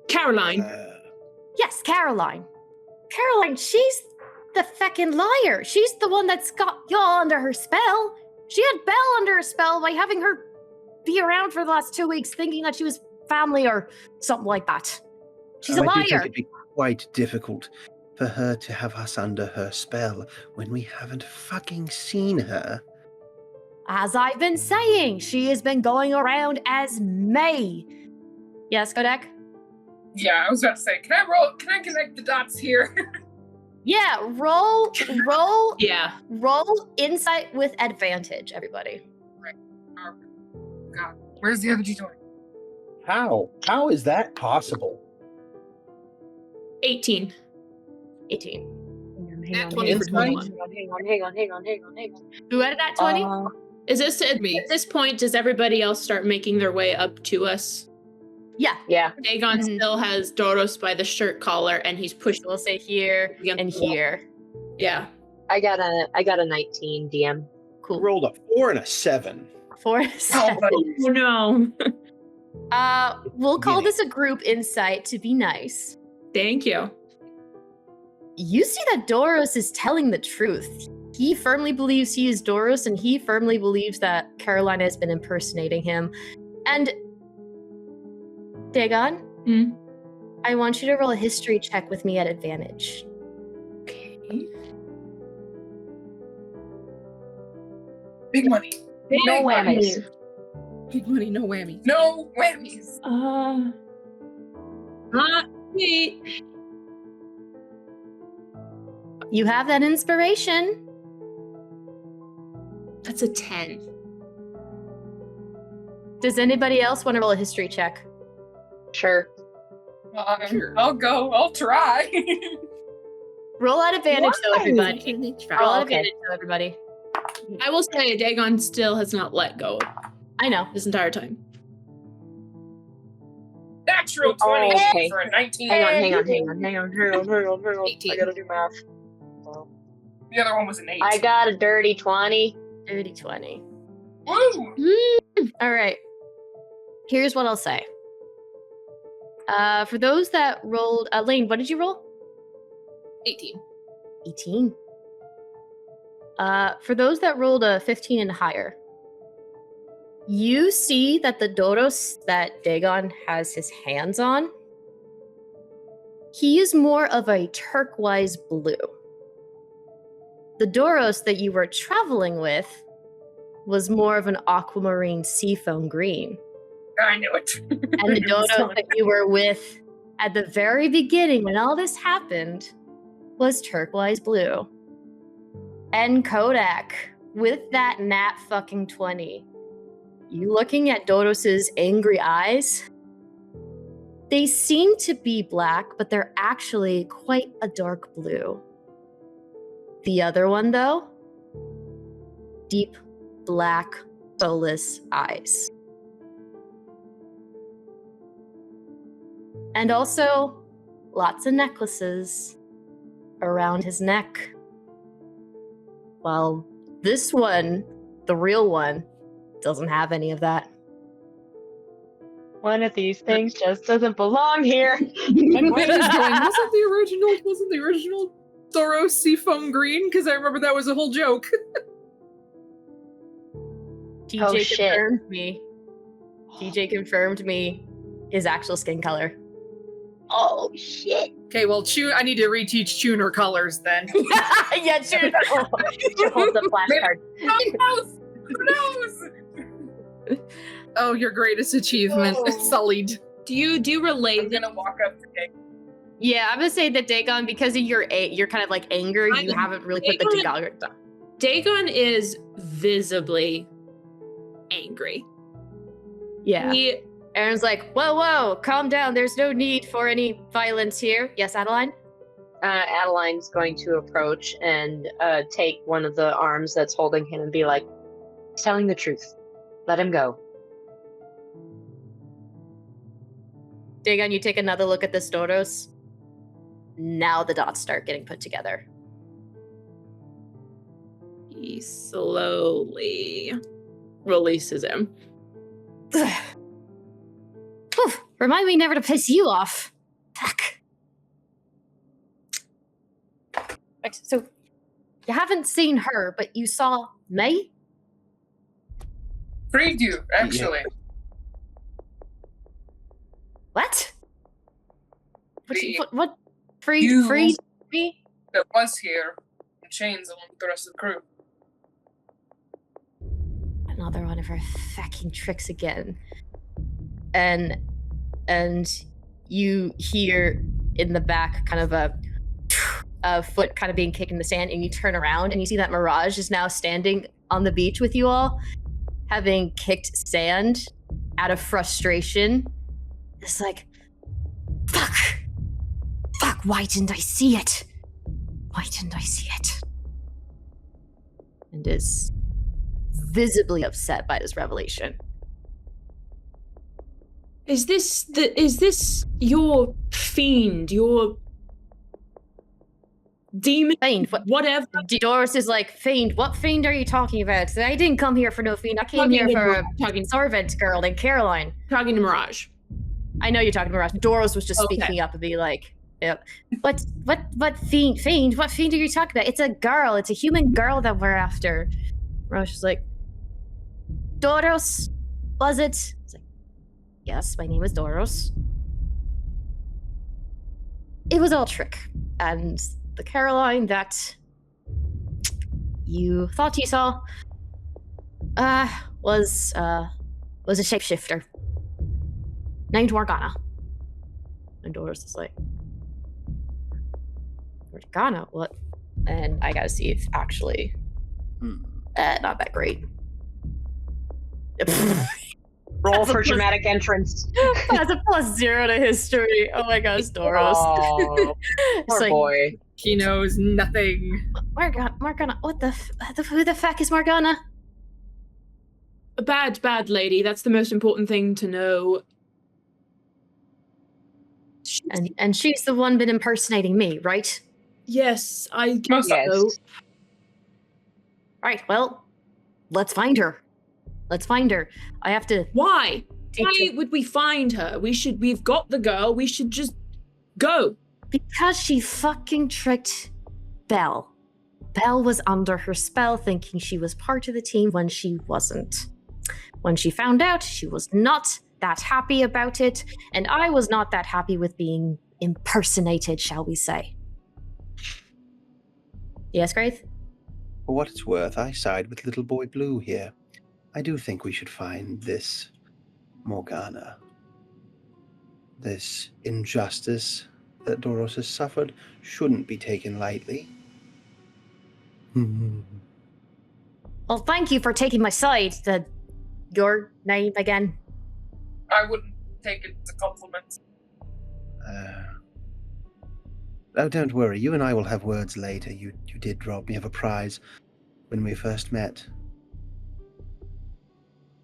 Caroline. Yes, Caroline. Caroline, she's the feckin' liar. She's the one that's got y'all under her spell. She had Belle under her spell by having her be around for the last 2 weeks thinking that she was family or something like that. She's a I do liar. think it'd be quite difficult for her to have us under her spell when we haven't fucking seen her. As I've been saying, she has been going around as May. Yes, Kodak? Yeah, I was about to say, can I connect the dots here? Yeah, roll Yeah. roll insight with advantage, everybody. God, where's the other D20? How? How is that possible? 18. 18. Nat 20 for 21. Hang on. Who had that 20? Is this at this point? Does everybody else start making their way up to us? Yeah. Yeah. Dagon Mhm. still has Doros by the shirt collar, and he's pushing. We'll say here against and the wall. here. Yeah. I got a 19 DM. Cool. Rolled a 4 and a 7. 4 Oh, 7. buddy. Oh no. We'll call Get it. this a group insight to be nice. Thank you. You see that Doros is telling the truth. He firmly believes he is Doros, and he firmly believes that Carolina has been impersonating him. And Dagon, Hmm? I want you to roll a history check with me at advantage. Okay. Big money. No whammies. Big money, no whammy. No whammies. Not me. You have that inspiration. That's a 10. Does anybody else want to roll a history check? Sure. I'll go. I'll try. Roll at advantage, though, everybody. Roll at Oh, okay. advantage, though, everybody. I will say Dagon still has not let go I know. this entire time. Natural 20 Oh, okay. for a 19. Hang on. 18. I gotta do math. The other one was an 8. I got a dirty 20. Dirty 20. Woo! All right. Here's what I'll say. For those that rolled... Lain, what did you roll? 18. 18. For those that rolled a 15 and higher, you see that the Doros that Dagon has his hands on, he is more of a turquoise blue. The Doros that you were traveling with was more of an aquamarine seafoam green. I knew it. And the Doros that you were with at the very beginning when all this happened was turquoise blue. And Kodak, with that nat fucking 20, you looking at Doros's angry eyes, they seem to be black, but they're actually quite a dark blue. The other one, though, deep black, soulless eyes. And also, lots of necklaces around his neck. While this one, the real one, doesn't have any of that. One of these things just doesn't belong here. My brain is going, wasn't the original Doros seafoam green? Because I remember that was a whole joke. TJ shit. confirmed me. TJ confirmed me his actual skin color. Oh shit. Okay, well, I need to reteach tuner colors then. Yeah, sure. She holds a flashcard. Who knows? Oh, your greatest achievement, sullied. Do you relay I'm gonna walk up to Dagon. Yeah, I'm gonna say that Dagon, because of your kind of like anger, you haven't really put the together. Dagon is visibly angry. Yeah. He Aaron's like, whoa, calm down. There's no need for any violence here. Yes, Adeline? Adeline's going to approach and take one of the arms that's holding him and be like, he's telling the truth. Let him go. Dagon, you take another look at this Doros. Now the dots start getting put together. He slowly releases him. Whew, remind me never to piss you off. Fuck. Right, so, you haven't seen her, but you saw me? Freed you, actually. What? The- What? Freed You- me? That was here in chains along with the rest of the crew. Another one of her fucking tricks again. And you hear in the back kind of a foot kind of being kicked in the sand, and you turn around and you see that Mirage is now standing on the beach with you all, having kicked sand out of frustration. It's like, fuck, why didn't I see it? And is visibly upset by this revelation. Is this your fiend, your demon? Fiend, Whatever. Doris is like, Fiend, what fiend are you talking about? I didn't come here for no fiend. I came here for a servant girl named Caroline. Talking to Mirage. I know you're talking to Mirage. Doris was just speaking up and be like, yep. What fiend? Fiend? What fiend are you talking about? It's a girl. It's a human girl that we're after. Mirage is like, Doros, was it? It's like, yes, my name is Doros. It was all a trick. And the Caroline that you thought you saw was a shapeshifter named Morgana. And Doris is like, Morgana? What? And I gotta see if actually not that great. Roll for dramatic entrance. That's a +0 to history. Oh my gosh, Doros. Oh, poor like, boy. He knows nothing. Morgana, what who the fuck is Morgana? A bad lady. That's the most important thing to know. And she's the one been impersonating me, right? Yes, I guess Yes. so. Right, well, let's find her. I have to Why? take Why would we find her? We've got the girl. We should just go. because she fucking tricked Belle. Belle was under her spell thinking she was part of the team when she wasn't. When she found out, she was not that happy about it, and I was not that happy with being impersonated, shall we say. Yes, Craith? For what it's worth, I side with Little Boy Blue here. I do think we should find this Morgana. This injustice that Doros has suffered shouldn't be taken lightly. Well, thank you for taking my side. Your name again? I wouldn't take it as a compliment. Oh, don't worry. You and I will have words later. You did rob me of a prize when we first met.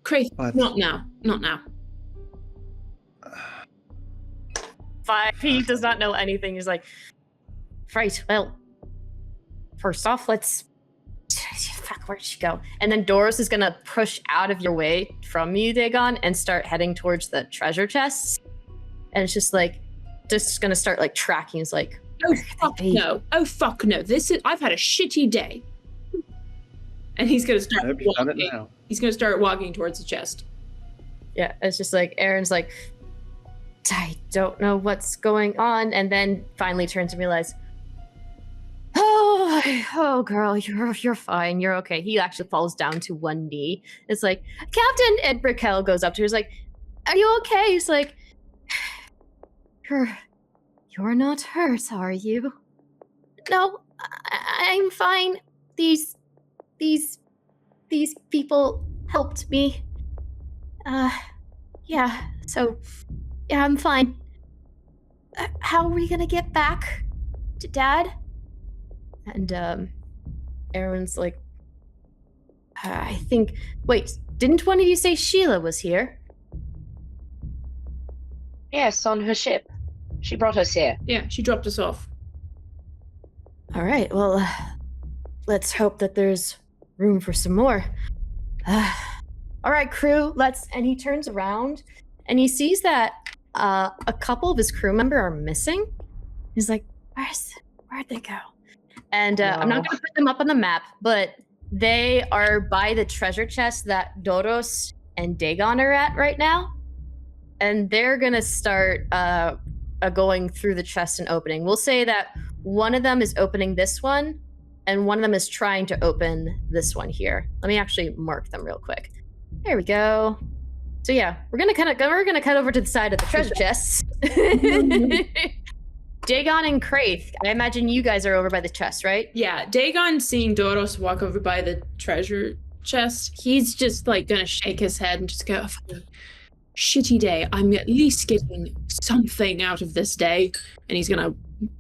Craith, But- not now. He does not know anything. He's like, right, well, first off, let's... Fuck, where'd she go? And then Doris is gonna push out of your way from you, Dagon, and start heading towards the treasure chests. And it's just like, just gonna start like tracking. It's like, Oh fuck no! Oh fuck no! I've had a shitty day. And he's gonna start I hope you've done it walking. now. He's gonna start walking towards the chest. yeah, it's just like, Aaron's like, I don't know what's going on. And then finally turns and realizes, oh girl, you're fine. You're okay. He actually falls down to one knee. It's like, Captain, and Raquel goes up to her. He's like, are you okay? He's like, you're not hurt, are you? No, I'm fine. These people helped me. Yeah, so, yeah, I'm fine. How are we gonna get back to Dad? And, Aaron's like, I think, wait, didn't one of you say Sheila was here? Yes, on her ship. She brought us here. Yeah, she dropped us off. All right, well, let's hope that there's room for some more. All right, crew, and he turns around and he sees that a couple of his crew members are missing. He's like, where'd they go? And I'm not going to put them up on the map, but they are by the treasure chest that Doros and Dagon are at right now. And they're going to start going through the chest and opening. We'll say that one of them is opening this one, and one of them is trying to open this one here. Let me actually mark them real quick. There we go. So yeah, we're gonna cut over to the side of the treasure chests. Dagon and Craith, I imagine you guys are over by the chest, right? Yeah, Dagon seeing Doros walk over by the treasure chest, he's just like gonna shake his head and just go, shitty day. I'm at least getting something out of this day. And he's gonna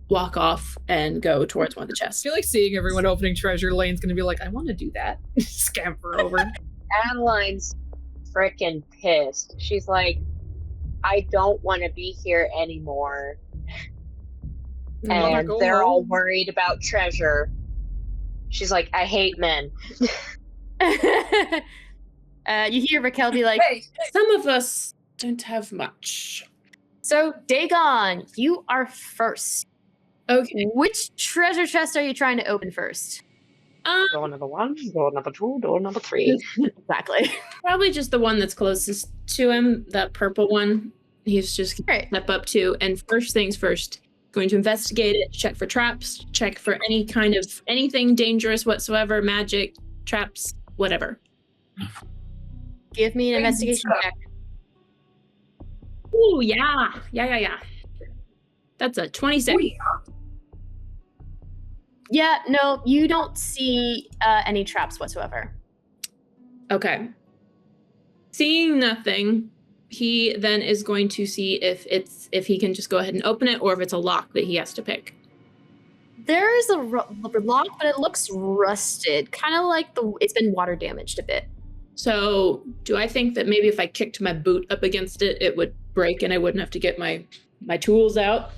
walk off and go towards one of the chests. I feel like seeing everyone opening treasure, Lane's gonna be like, I want to do that. Scamper over. Adeline's freaking pissed. She's like, I don't want to be here anymore. And they're all worried about treasure. She's like, I hate men. You hear Raquel be like, Hey, Some of us don't have much. so Dagon, you are first. Okay. Which treasure chest are you trying to open first? Door number 1, door number 2, door number 3. Exactly. Probably just the one that's closest to him, that purple one. He's just gonna Right. step up to, and first things first, going to investigate it, check for traps, check for any kind of anything dangerous whatsoever, magic, traps, whatever. Give me an investigation check. Ooh, yeah. That's a 26. Yeah, no, you don't see any traps whatsoever. Okay. Seeing nothing, he then is going to see if he can just go ahead and open it, or if it's a lock that he has to pick. There is a lock, but it looks rusted, kind of like it's been water damaged a bit. So, do I think that maybe if I kicked my boot up against it, it would break and I wouldn't have to get my tools out?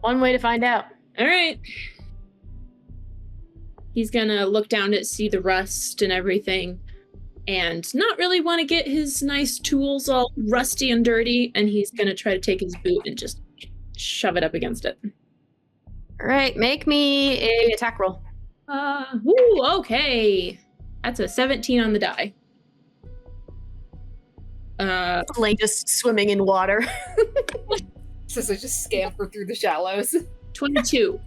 One way to find out. All right. He's gonna look down to see the rust and everything, and not really want to get his nice tools all rusty and dirty, and he's gonna try to take his boot and just shove it up against it. All right, make me a attack roll. Okay. That's a 17 on the die. Lain just swimming in water. So I just scamper through the shallows. 22.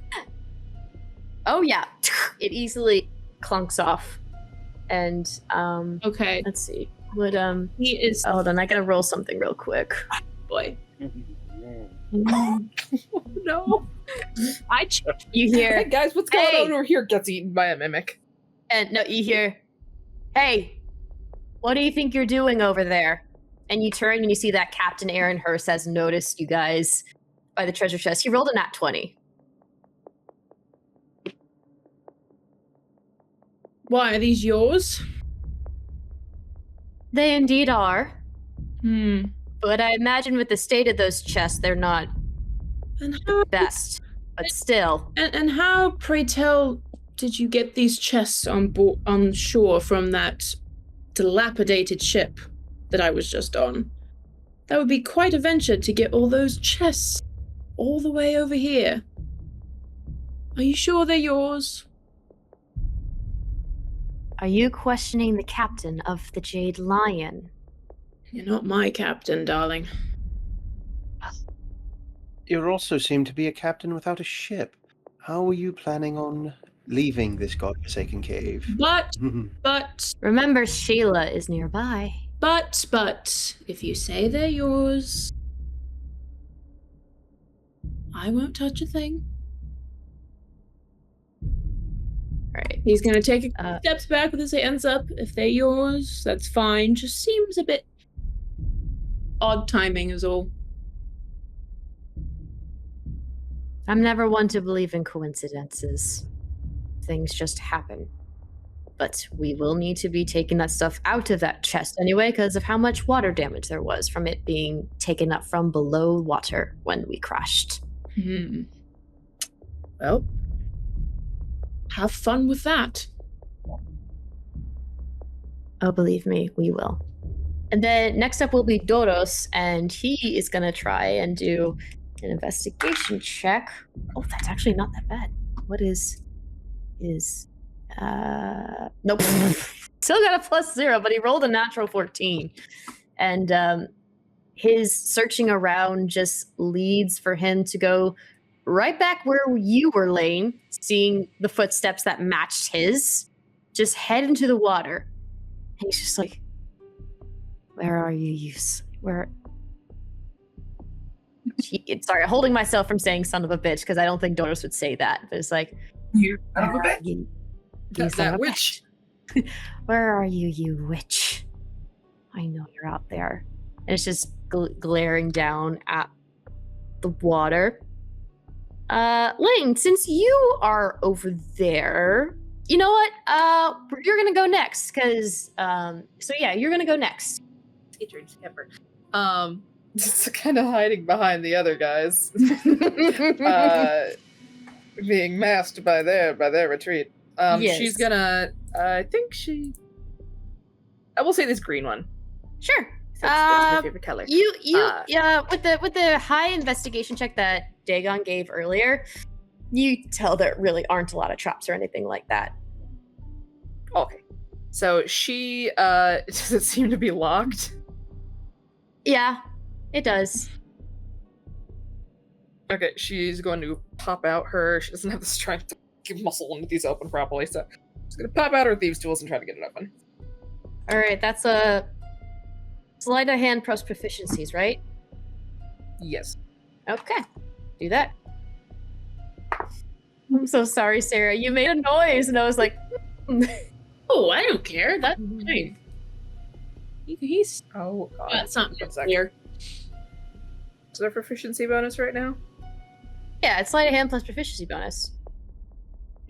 Oh yeah, it easily clunks off. And Okay. let's see. Would He is hold on, I gotta roll something real quick. boy. No. You hear? Hey guys, what's going Hey. on over here? Gets eaten by a mimic. And no, you hear, hey, what do you think you're doing over there? And you turn and you see that Captain Aaron Hurst has noticed you guys by the treasure chest. He rolled a nat 20. Why, are these yours? They indeed are. Hmm. But I imagine with the state of those chests, they're not And how, best. But still. and how, pray tell, did you get these chests on shore from that dilapidated ship that I was just on? That would be quite a venture to get all those chests all the way over here. Are you sure they're yours? Are you questioning the captain of the Jade Lion? You're not my captain, darling. You also seem to be a captain without a ship. How are you planning on leaving this godforsaken cave? But, Remember, Sheila is nearby. but, if you say they're yours, I won't touch a thing. Right. He's gonna take a steps back with his hands up. If they're yours, that's fine. Just seems a bit odd timing is all. I'm never one to believe in coincidences. Things just happen. But we will need to be taking that stuff out of that chest anyway because of how much water damage there was from it being taken up from below water when we crashed. Well, have fun with that. Oh, believe me, we will. And then next up will be Doros, and he is going to try and do an investigation check. Oh, that's actually not that bad. What is... Nope. Still got a +0, but he rolled a natural 14. And his searching around just leads for him to go right back where you were, Lain, seeing the footsteps that matched his, just head into the water. And he's just like, where are you, where... Sorry, holding myself from saying son of a bitch, because I don't think Doros would say that. But it's like, You son of a bitch. You son of a witch. bitch. Where are you, you witch? I know you're out there. And it's just glaring down at the water. Lain, since you are over there, you know what? You're gonna go next, because so yeah, you're gonna go next. Just kind of hiding behind the other guys, being masked by their retreat. Yes. She's gonna. I will say this green one. Sure. That's my favorite color. You with the high investigation check that Dagon gave earlier, you tell there really aren't a lot of traps or anything like that. Okay. So she does it seem to be locked? Yeah, it does. Okay, she's going to pop out her. She doesn't have the strength to get muscle into these open properly, so she's gonna pop out her thieves' tools and try to get it open. All right, that's a sleight of hand plus proficiencies, right? Yes. Okay, do that. I'm so sorry, Sarah. You made a noise, and I was like, Oh, I don't care. That's fine. He's... Oh god. That's not One second. clear. Is there a proficiency bonus right now? yeah, it's sleight of hand plus proficiency bonus.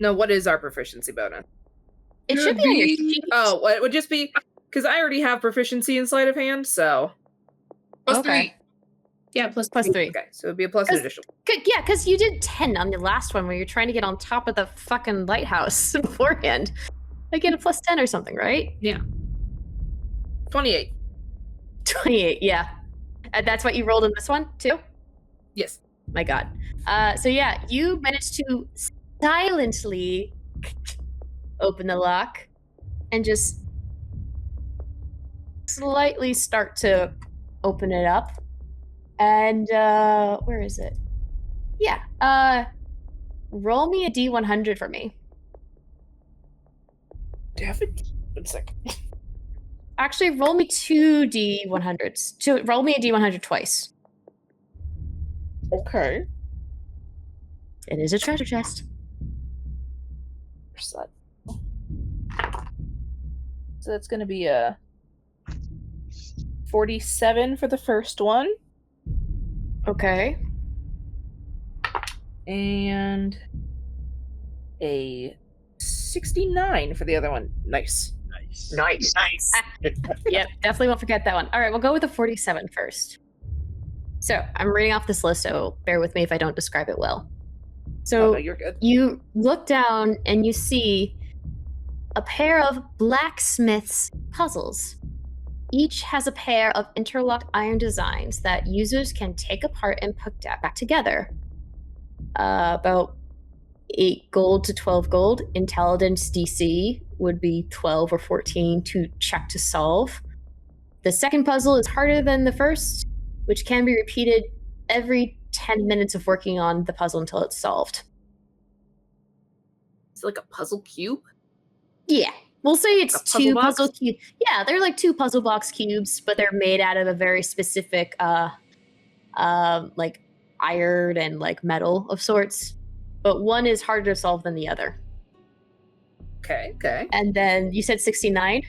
No, what is our proficiency bonus? It should be on your sheet. Oh, well, it would just be because I already have proficiency in sleight of hand, so Plus Okay. 3. Yeah, plus Plus 3. okay, so it'd be a plus an additional. Yeah, because you did 10 on the last one where you're trying to get on top of the fucking lighthouse beforehand. I get a plus 10 or something, right? 28. 28, yeah. That's what you rolled in this one, too? Yes. My god. So yeah, you managed to silently open the lock and just slightly start to open it up. And where is it? Yeah. Roll me a D100 for me. Damn it. 1 second. Actually, roll me 2 D100s. Roll me a D100 twice. Okay. It is a treasure chest. So that's gonna be a 47 for the first one. Okay. And a 69 for the other one. Nice. Nice. Yep, definitely won't forget that one. All right, we'll go with the 47 first. So I'm reading off this list, so bear with me if I don't describe it well. So Oh, no, you're good. you look down and you see a pair of blacksmith's puzzles. Each has a pair of interlocked iron designs that users can take apart and put back together. About 8 gold to 12 gold. Intelligence DC would be 12 or 14 to check to solve. The second puzzle is harder than the first, which can be repeated every 10 minutes of working on the puzzle until it's solved. Is it like a puzzle cube? Yeah. We'll say it's A puzzle 2 box? puzzle cubes. Yeah, they're like 2 puzzle box cubes, but they're made out of a very specific like iron and like metal of sorts. But one is harder to solve than the other. Okay. And then you said 69?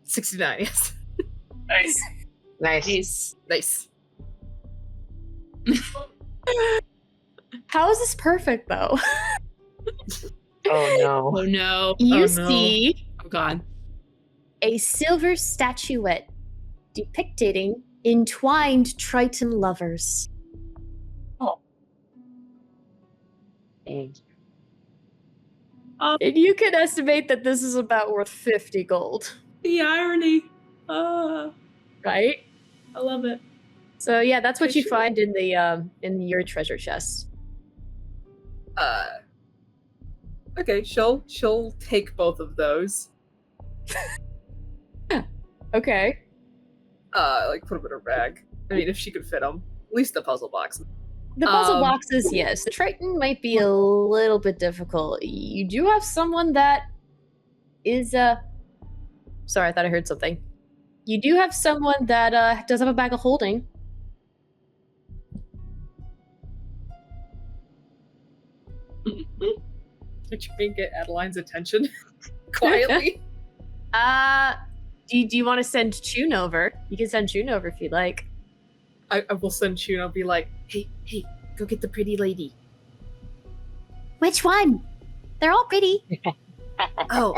69, yes. Nice. Nice. Nice. How is this perfect though? Oh no. Oh no. You no. see Oh god. a silver statuette depicting entwined Triton lovers. Dang. And you can estimate that this is about worth 50 gold. The irony. Ah, Right? I love it. So yeah, that's what For you sure. find in the in your treasure chest. Okay, she'll take both of those. Okay. Like put them in her bag. I mean, if she could fit them, at least the puzzle box. The puzzle boxes, yes. The Triton might be a little bit difficult. You do have someone that is sorry, I thought I heard something. You do have someone that does have a bag of holding. Did you think get Adeline's attention quietly? Do you want to send Chun over? You can send Chun over if you'd like. I will send Chun. I'll be like, hey, go get the pretty lady. Which one? They're all pretty. Oh,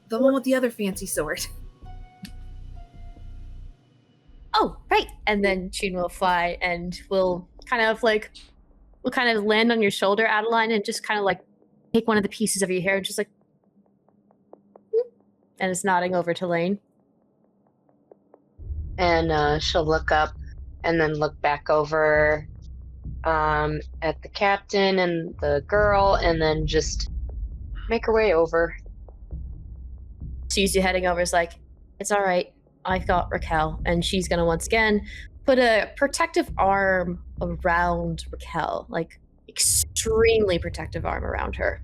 the one with the other fancy sword. Oh, right. And then Chun will fly and will kind of land on your shoulder, Adeline, and just kind of like take one of the pieces of your hair and just like, and it's nodding over to Lain. And she'll look up and then look back over at the captain and the girl, and then just make her way over. She's heading over. Is like, it's all right. I've got Raquel, and she's gonna once again put a protective arm around Raquel, like extremely protective arm around her.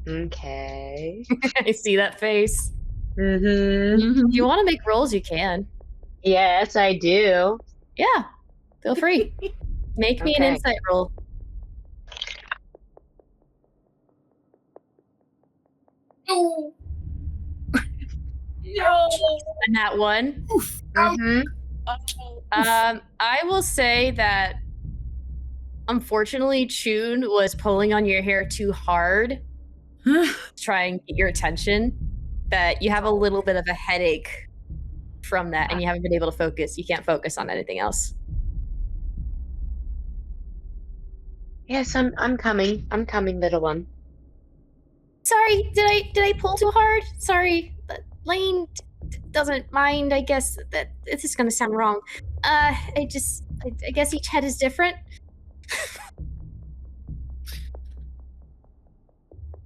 Okay. I see that face. Mm-hmm. If you want to make rolls, you can. Yes, I do. Yeah, feel free. Make me an Okay. insight roll. No. No. And that one. Mm-hmm. I will say that unfortunately Chun was pulling on your hair too hard to try and get your attention, that you have a little bit of a headache from that and you haven't been able to focus. You can't focus on anything else. Yes, I'm coming. I'm coming, little one. Sorry, did I pull too hard? Sorry, Lain doesn't mind. I guess that this is gonna sound wrong. I guess each head is different.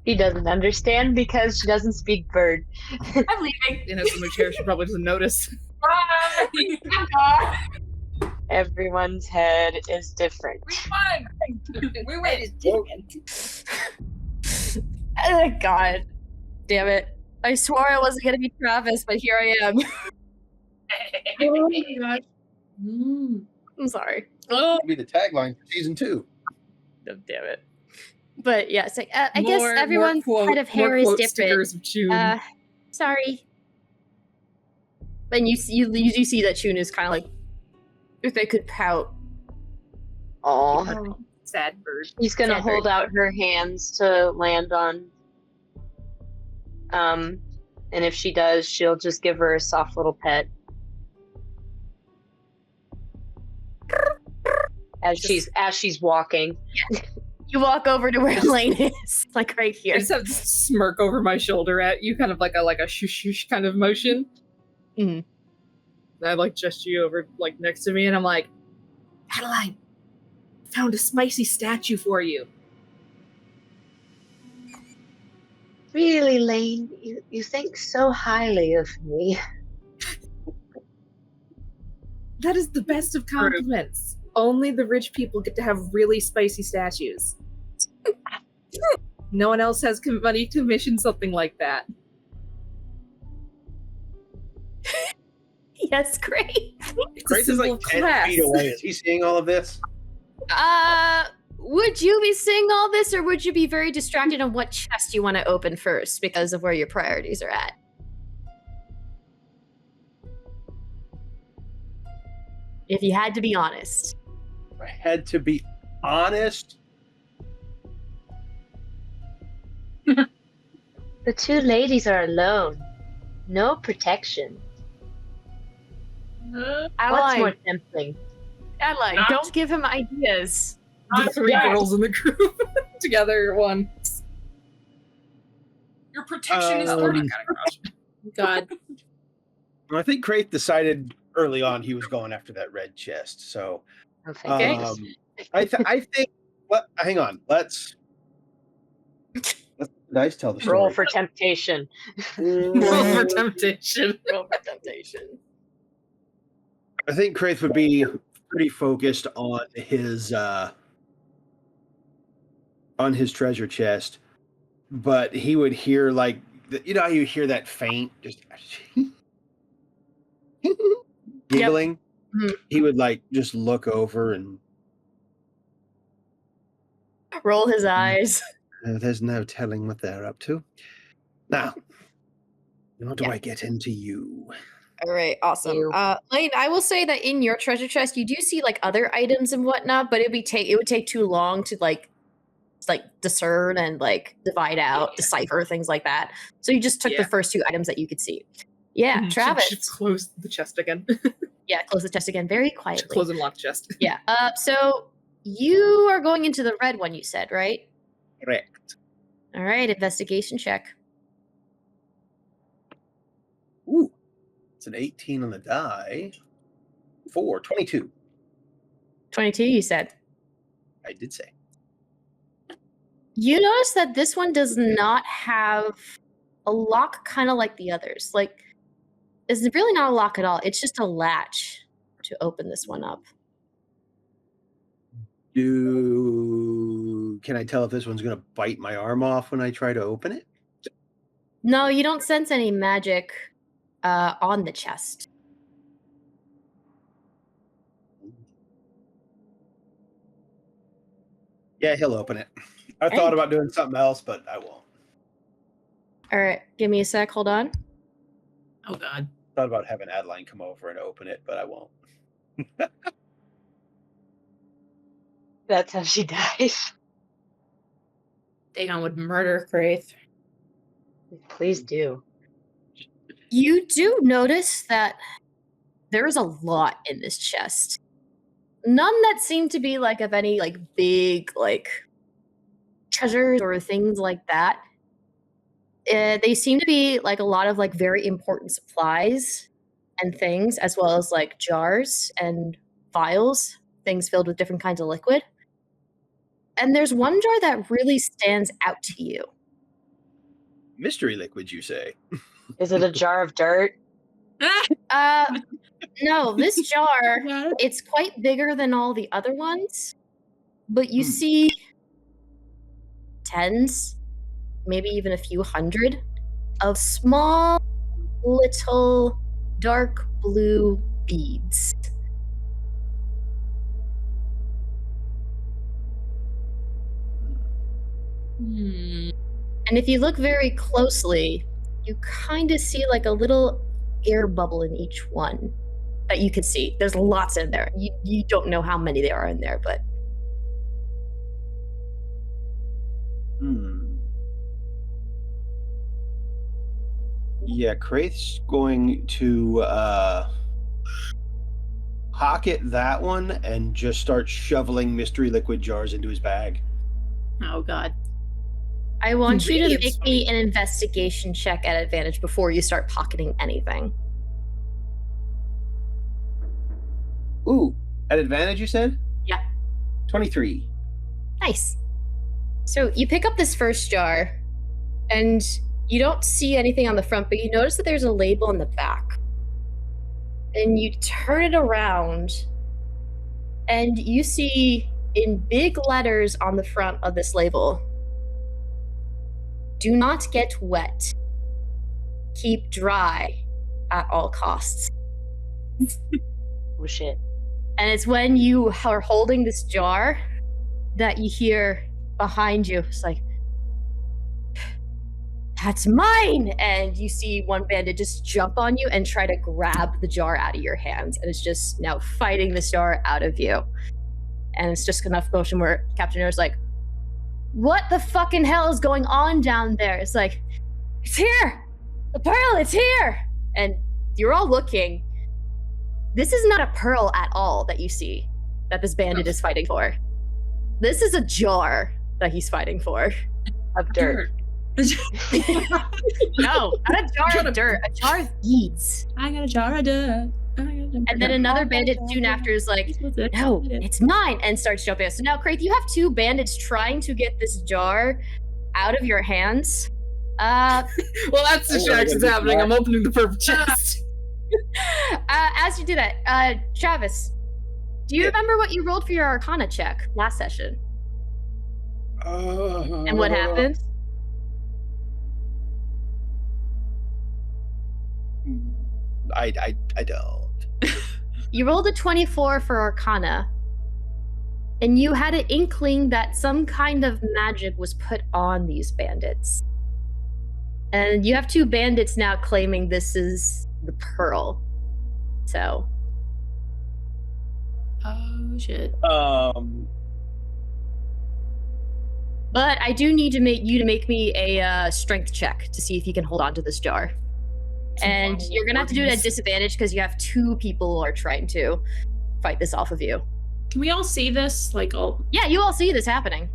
She doesn't understand because she doesn't speak bird. I'm leaving. You know, from her chair, she probably doesn't notice. Bye. Everyone's head is different. We won. We win. Oh, God. Damn it. I swore I wasn't going to be Travis, but here I am. Oh my gosh. Mm. I'm sorry. That'll be the tagline for season 2. Oh, damn it. But yeah, it's like, I guess everyone's more head of hair is different. Stickers of Chun. Sorry. And you do see that Chun is kind of like, if they could pout. Aw. Sad bird. She's gonna Sad hold bird. out her hands to land on. And if she does, she'll just give her a soft little pet. As she's walking. You walk over to where Lain is, like right I here. just have this smirk over my shoulder at you, kind of like a shush shush kind of motion. Mhm. And I like gesture you over like next to me, and I'm like, Adeline, found a spicy statue for you. Really, Lain, you think so highly of me. That is the best of compliments. Only the rich people get to have really spicy statues. No one else has money to commission something like that. Yes, great. It's Craith a is symbol like of 10 class. feet away. Is he seeing all of this? Would you be seeing all this, or would you be very distracted on what chest you want to open first because of where your priorities are at? If you had to be honest. I had to be honest. The two ladies are alone. No protection. What's more tempting? Adeline, Not- don't give him ideas. The three girls in the group together at once. protection is Oh, working. God. I think Craith decided early on he was going after that red chest. So, Oh, thank goodness. I think. Hang on. Let's the dice tell the story. Roll for temptation. Roll for temptation. Roll for temptation. I think Craith would be pretty focused on his treasure chest, but he would hear like how you hear that faint just giggling. Yep. He would like just look over and roll his eyes. There's no telling what they're up to. Now, how do I get into you? All right, awesome. Lain, I will say that in your treasure chest, you do see like other items and whatnot, but it would take too long to like discern and like divide out, decipher things like that. So you just took the first two items that you could see. Yeah, Travis. Just close the chest again. Yeah, close the chest again very quietly. Close and lock the chest. Yeah. So you are going into the red one, you said, right? Correct. All right, investigation check. Ooh, it's an 18 on the die. 22. 22, you said. I did say. You notice that this one does not have a lock kind of like the others. Like, it's really not a lock at all. It's just a latch to open this one up. Can I tell if this one's going to bite my arm off when I try to open it? No, you don't sense any magic on the chest. Yeah, he'll open it. I thought about doing something else, but I won't. All right, give me a sec. Hold on. Oh, God. Thought about having Adeline come over and open it, but I won't. That's how she dies. Dagon would murder Craith. Please do. You do notice that there is a lot in this chest. None that seem to be like of any like big like treasures or things like that. They seem to be like a lot of like very important supplies and things, as well as like jars and vials, things filled with different kinds of liquid. And there's one jar that really stands out to you. Mystery liquid, you say? Is it a jar of dirt? No, this jar, it's quite bigger than all the other ones, but you see tens, maybe even a few hundred of small little dark blue beads. And if you look very closely, you kind of see like a little air bubble in each one that you can see. There's lots in there. You don't know how many there are in there, but... Yeah, Craith's going to pocket that one and just start shoveling mystery liquid jars into his bag. Oh, God. I want you to make me an investigation check at advantage before you start pocketing anything. Ooh, at advantage, you said? Yeah. 23. Nice. So you pick up this first jar, and you don't see anything on the front, but you notice that there's a label on the back. And you turn it around, and you see in big letters on the front of this label, "Do not get wet. Keep dry at all costs." Oh, shit. And it's when you are holding this jar that you hear behind you, it's like, "That's mine!" And you see one bandit just jump on you and try to grab the jar out of your hands. And it's just now fighting this jar out of you. And it's just enough motion where Captain Air's like, "What the fucking hell is going on down there?" It's like, "It's here! The pearl, it's here!" And you're all looking. This is not a pearl at all that you see that this bandit is fighting for. This is a jar that he's fighting for. Of dirt. No, not a jar of dirt, a jar of beads. I got a jar of dirt. And then another bandit soon after is like, no, it's mine, and starts jumping. So now, Craith, you have 2 bandits trying to get this jar out of your hands. Well, that's the distraction's happening. I'm opening the purple chest. As you do that, Travis, do you remember what you rolled for your Arcana check last session? And what happened? I don't. You rolled a 24 for Arcana, and you had an inkling that some kind of magic was put on these bandits. And you have 2 bandits now claiming this is the pearl. So. Oh, shit. But I do need to make me a strength check to see if you can hold on to this jar. And you're gonna have to do it at disadvantage because you have 2 people who are trying to fight this off of you. Can we all see this? Like, all? Yeah, you all see this happening.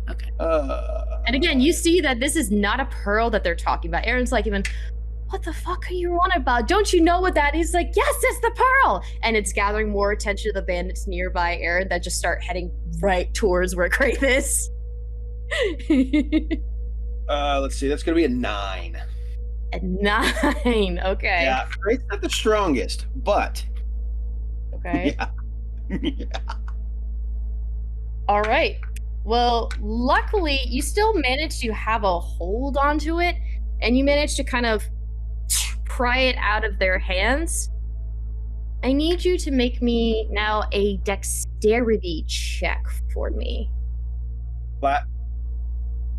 Okay. And again, you see that this is not a pearl that they're talking about. Aaron's like, even, what the fuck are you on about? Don't you know what that is? Like, yes, it's the pearl! And it's gathering more attention to the bandits nearby Aaron that just start heading right towards where Craith is. Let's see. That's gonna be a 9. A 9, okay. Yeah, Craith's not the strongest, but. Okay. Yeah. All right. Well, luckily, you still managed to have a hold onto it, and you managed to kind of pry it out of their hands. I need you to make me now a dexterity check for me. Flat.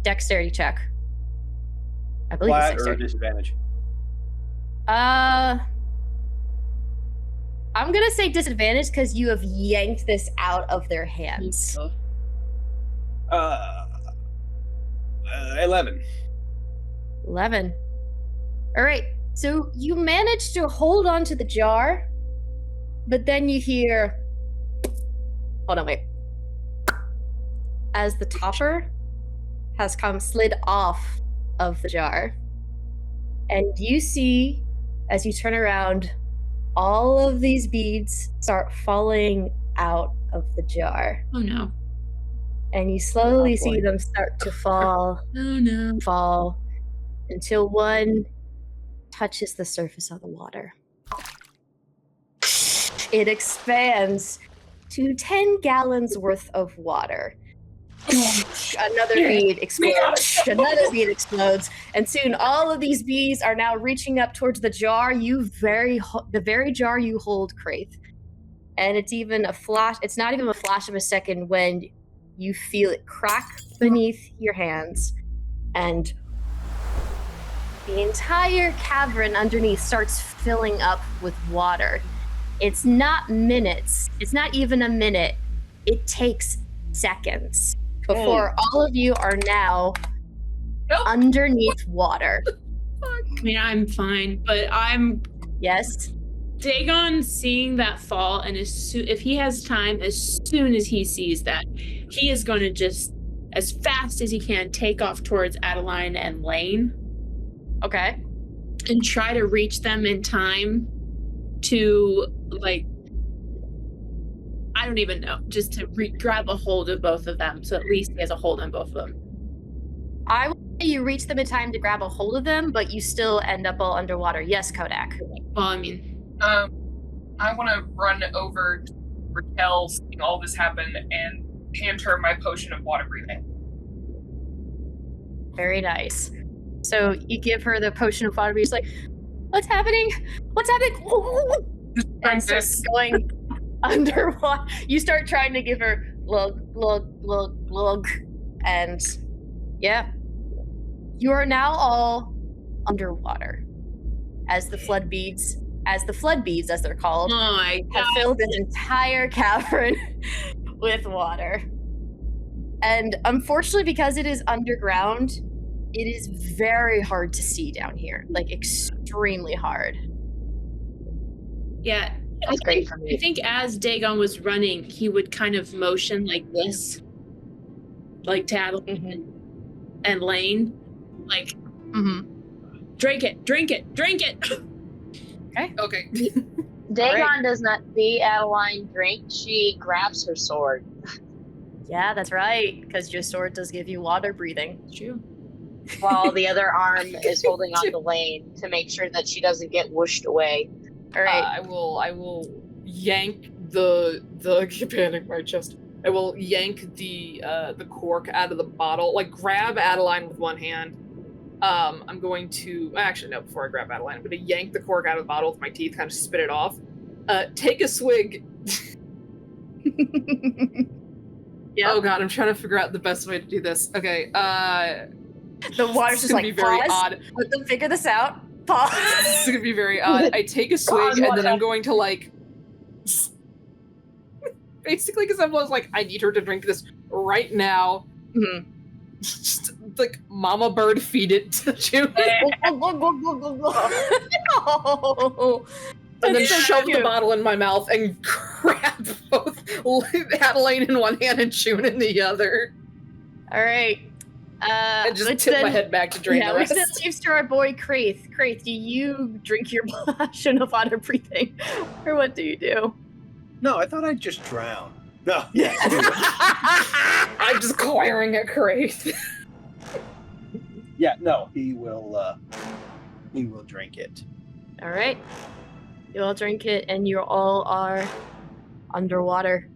Dexterity check. I believe Flat it's or dexterity. disadvantage? I'm gonna say disadvantage because you have yanked this out of their hands. 11. 11. All right. So you manage to hold on to the jar, but then you hear. Hold on, wait. As the topper has come slid off of the jar, and you see, as you turn around, all of these beads start falling out of the jar. Oh no. And you slowly see them start to fall, Oh no. fall, until one touches the surface of the water. It expands to 10 gallons worth of water. Another bead explodes. Another bead explodes, and soon all of these bees are now reaching up towards the jar the very jar you hold, Craith. And it's even a flash. It's not even a flash of a second when you feel it crack beneath your hands, and the entire cavern underneath starts filling up with water. It's not minutes. It's not even a minute. It takes seconds before all of you are now underneath water. I mean, I'm fine, but I'm... Yes? Dagon seeing that fall, and if he has time, as soon as he sees that, he is going to just, as fast as he can, take off towards Adeline and Lain. Okay. And try to reach them in time to, like, I don't even know, just to grab a hold of both of them, so at least he has a hold on both of them. I will say you reach them in time to grab a hold of them, but you still end up all underwater. Yes, Kodak. Well, I mean... I want to run over to Raquel, seeing all this happen, and hand her my potion of water breathing. Very nice. So you give her the potion of water breathing. She's like, what's happening? What's happening? And starts going underwater. You start trying to give her glug, glug, glug, glug. And yeah, you are now all underwater as the flood beads, as they're called, have filled this entire cavern with water. And unfortunately, because it is underground, it is very hard to see down here, like extremely hard. Yeah, That's great for me. I think as Dagon was running, he would kind of motion like this, like to Adeline and Lain, Like, Drink it. Okay. Dagon Alright. does not see Adeline drink. She grabs her sword. Yeah, that's right. Because your sword does give you water breathing. it's true. While the other arm is holding on to Lain to make sure that she doesn't get whooshed away. All right. I will yank the panic my chest. I will yank the cork out of the bottle, like grab Adeline with one hand. I'm going to actually no. Before I grab Adeline, I'm going to yank the cork out of the bottle with my teeth, kind of spit it off. Take a swig. Yeah. Oh god, I'm trying to figure out the best way to do this. Okay. The water's just gonna like, be very pause. odd. Let them figure this out. Pause. This is gonna be very odd. I take a swig and then I'm going to like, basically because I'm like, I need her to drink this right now. Just like mama bird feed it to June. No. And then That's so shove the cute. bottle in my mouth and grab both Adeline in one hand and June in the other. All right. And just which tip my then- head back to drain yeah, the which rest. then leaves to our boy Craith. Craith, do you drink your potion of water breathing, or what do you do? No, I thought I'd just drown. No, yeah. I'm just glaring at Craith. Yeah, no, he will drink it. All right. You all drink it, and you all are underwater.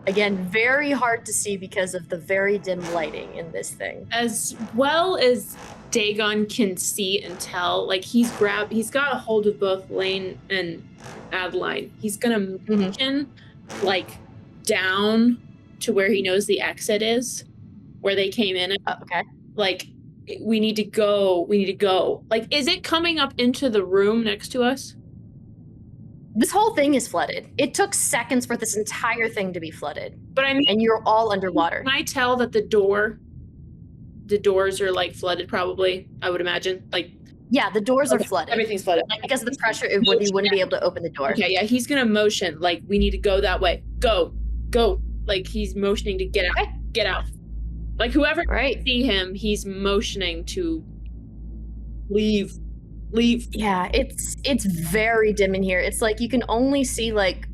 Again, very hard to see because of the very dim lighting in this thing. As well as Dagon can see and tell, like he's got a hold of both Lain and Adeline. He's gonna motion like down to where he knows the exit is, where they came in. Okay. Like, we need to go. Like, is it coming up into the room next to us? This whole thing is flooded. It took seconds for this entire thing to be flooded, But I mean, and you're all underwater. can I tell that the doors are like flooded? Probably, I would imagine. Like, Yeah, the doors are okay, flooded. everything's flooded. Like, because of the pressure, you wouldn't be able to open the door. Okay, yeah, he's gonna motion like we need to go that way. Go. Like he's motioning to get out. Okay. Get out. Like whoever All right. see him, he's motioning to leave. Yeah, it's very dim in here. It's like you can only see like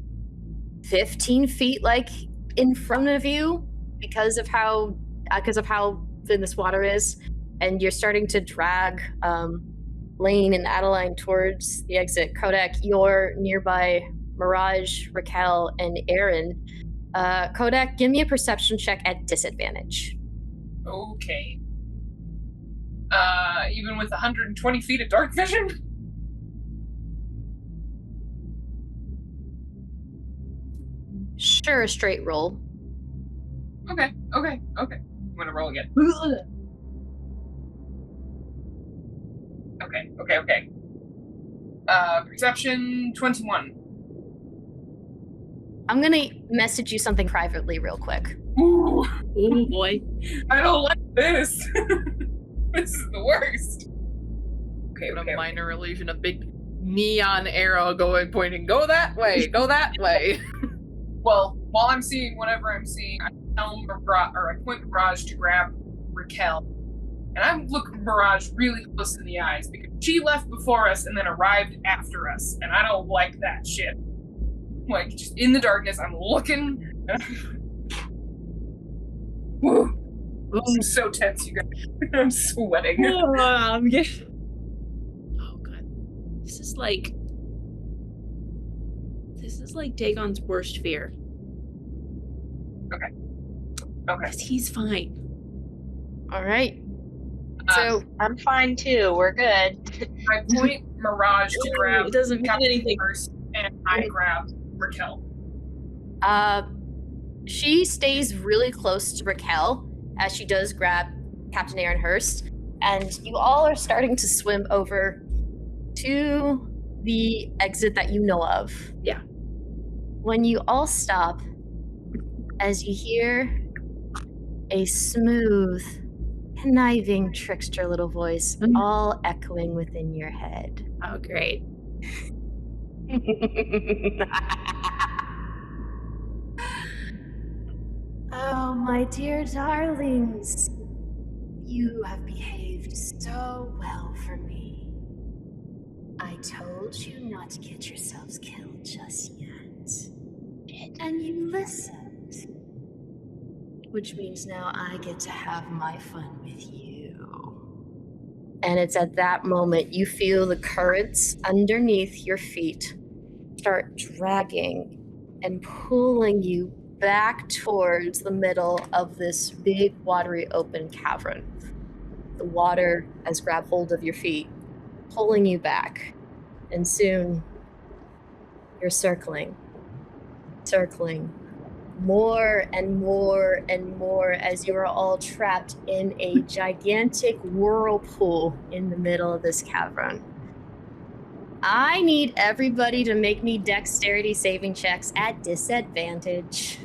15 feet like in front of you because of how thin this water is, and you're starting to drag Lain and Adeline towards the exit. Kodak, you're nearby. Mirage, Raquel, and Aaron. Kodak, give me a perception check at disadvantage. Okay. Even with 120 feet of dark vision? Sure, straight roll. Okay. I'm gonna roll again. Okay. Perception 21. I'm gonna message you something privately real quick. Ooh, Oh boy. I don't like this. This is the worst. Okay. A minor illusion, a big neon arrow pointing, go that way. Well, while I'm seeing whatever I'm seeing, I tell I point Mirage to grab Raquel. And I look Mirage really close in the eyes because she left before us and then arrived after us. And I don't like that shit. Like, just in the darkness, I'm looking. Woo. I'm so tense, you guys. I'm sweating. Oh god. This is like Dagon's worst fear. Okay. 'Cause he's fine. All right. So I'm fine too. We're good. I point Mirage to grab It doesn't mean Captain anything. first, and I grab Raquel. she stays really close to Raquel as she does grab Captain Aaron Hurst, and you all are starting to swim over to the exit that you know of. Yeah. When you all stop, as you hear a smooth, conniving trickster little voice all echoing within your head. Oh, great. Oh, my dear darlings, you have behaved behaved so well for me. I told you not to get yourselves killed just yet. And you listened. Which means now I get to have my fun with you. And it's at that moment you feel the currents underneath your feet start dragging and pulling you back towards the middle of this big, watery, open cavern. The water has grabbed hold of your feet, pulling you back. And soon, you're circling, more and more and more as you are all trapped in a gigantic whirlpool in the middle of this cavern. I need everybody to make me dexterity saving checks at disadvantage.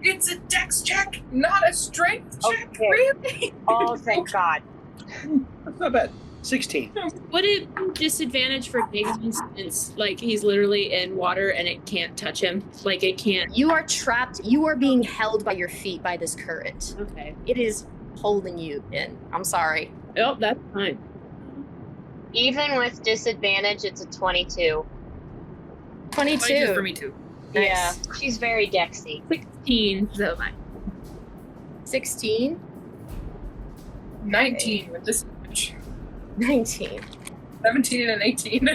It's a dex check, not a strength check, Okay. really? Oh, thank God. That's not bad. 16. Would it be disadvantage for Dagon since, like, he's literally in water and it can't touch him? Like, it can't. You are trapped. You are being held by your feet by this current. Okay. It is holding you in. I'm sorry. Oh, that's fine. Even with disadvantage, it's a 22. 22. For me too. Nice. Yeah, she's very dexy. 16. So mine. 16. 19 with disadvantage. 19. 17 and 18.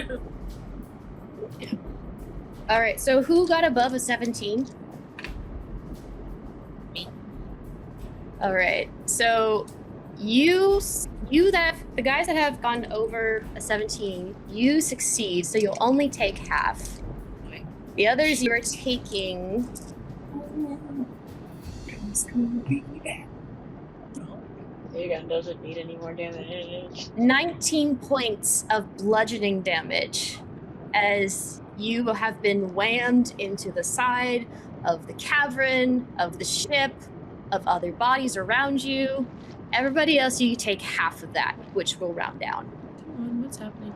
All right, so who got above a 17? Me. All right, so the guys that have gone over a 17, you succeed, so you'll only take half. The others you are taking Dagon doesn't need any more damage. 19 points of bludgeoning damage as you have been whammed into the side of the cavern, of the ship, of other bodies around you. Everybody else, you take half of that, which will round down. Come on, what's happening?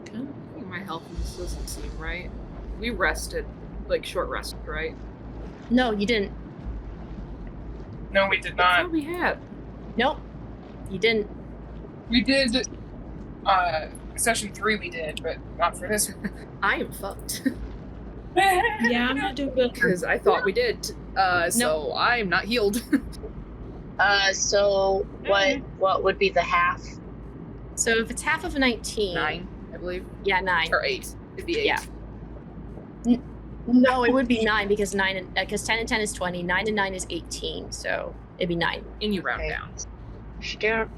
Okay. My health doesn't seem right. We rested, like short rested, right? No, you didn't. No, we did I not. thought we had. Nope, you didn't. We did, session 3 we did, but not for this one. I am fucked. Yeah, I'm not doing good. Because I thought we did. So I'm not healed. So what would be the half? So if it's half of a 19. 9, I believe. Yeah, 9. Or 8. It'd be 8. Yeah. No, it would be 9 because 10 and 10 is 20. 9 and 9 is 18, so it'd be 9. And you round Okay. down.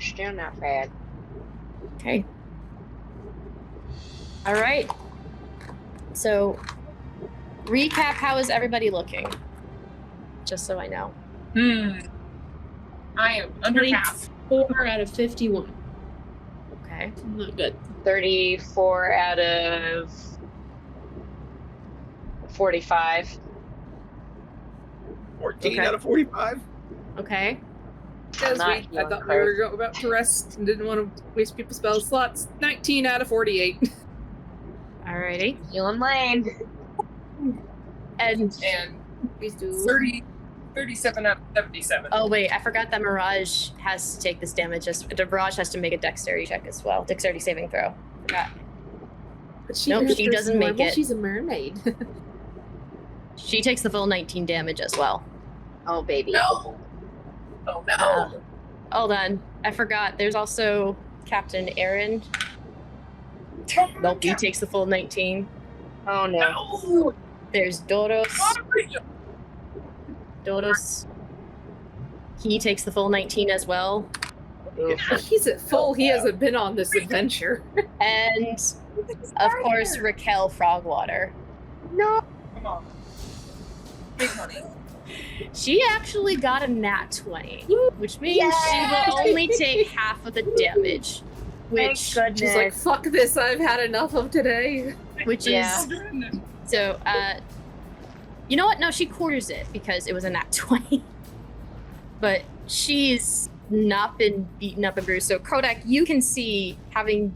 Still not bad. Okay. All right. So, recap. How is everybody looking? Just so I know. I am under half. 4 out of 51. Okay. Not good. 34 out of 45. 14 Okay. out of 45. Okay. Because not I healing thought we were Craith. about to rest and didn't want to waste people's spell slots. 19 out of 48. Alrighty. Healing Lain. And And Please do. 37 out of 77. oh wait, I forgot that Mirage has to take this damage. Mirage has to make a dexterity check as well. Dexterity saving throw. Forgot. But Nope, she doesn't make it. She's a mermaid. She takes the full 19 damage as well. Oh, baby. No. Oh, no. Hold on. I forgot. There's also Captain Aaron. Nope, he takes the full 19. Oh, no. No. There's Dodos. He takes the full 19 as well. He's at full. He hasn't been on this adventure. And, of course, Raquel Frogwater. No. Come on. Big money. She actually got a nat 20, which means Yay! she will only take half of the damage. Which, Thank goodness. She's like, fuck this, I've had enough of today. which Yeah. is, so, you know what? No, she quarters it because it was a nat 20. But she's not been beaten up and bruised. So, Kodak, you can see, when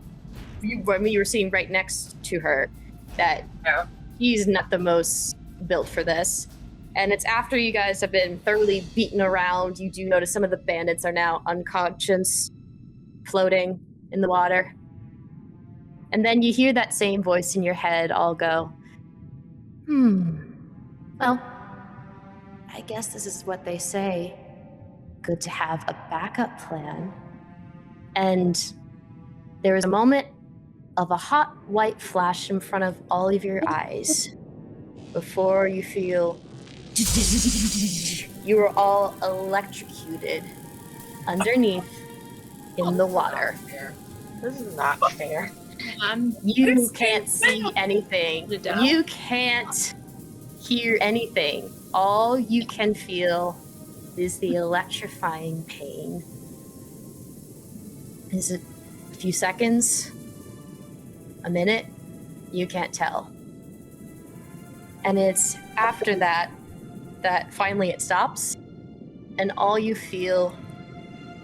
you were sitting right next to her, that Yeah. he's not the most built for this. And it's after you guys have been thoroughly beaten around. You do notice some of the bandits are now unconscious, floating in the water. And then you hear that same voice in your head all go, well, I guess this is what they say. Good to have a backup plan. And there is a moment of a hot white flash in front of all of your eyes before you feel you are all electrocuted underneath in the water. This is not fair. You can't see anything. You can't hear anything. All you can feel is the electrifying pain. Is it a few seconds? A minute? You can't tell. And it's after that finally it stops, and all you feel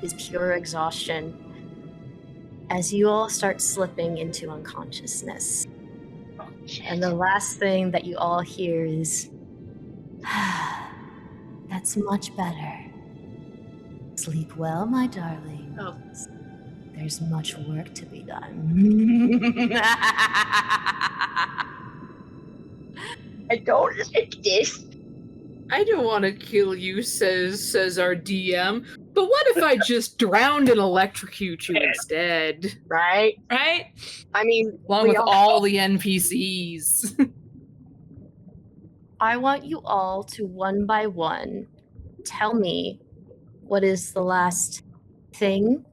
is pure exhaustion as you all start slipping into unconsciousness. And the last thing that you all hear is, that's much better. Sleep well, my darling. Oh. There's much work to be done. I don't like this. I don't want to kill you, says our DM. But what if I just drowned and electrocute you instead? Right? Right? I mean, Along with all the NPCs. I want you all to, one by one, tell me what is the last thing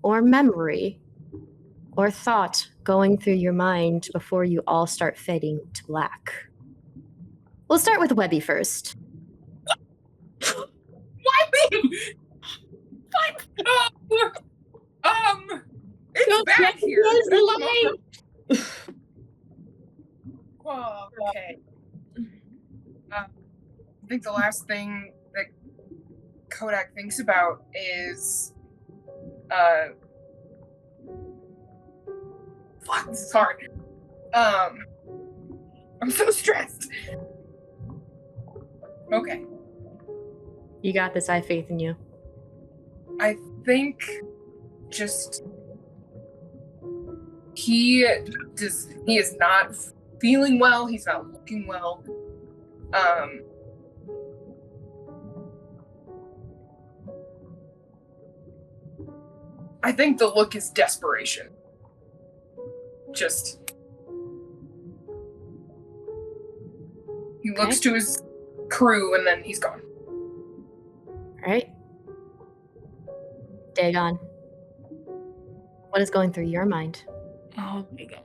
or memory or thought going through your mind before you all start fading to black. We'll start with Webby first. Webby! It's back here. Well, okay. I think the last thing that Kodak thinks about is, fuck, sorry. I'm so stressed. Okay. You got this. I have faith in you. I think just he is not feeling well, he's not looking well. I think the look is desperation. Just he looks to his crew and then he's gone. All right. Dagon, what is going through your mind? Oh my god.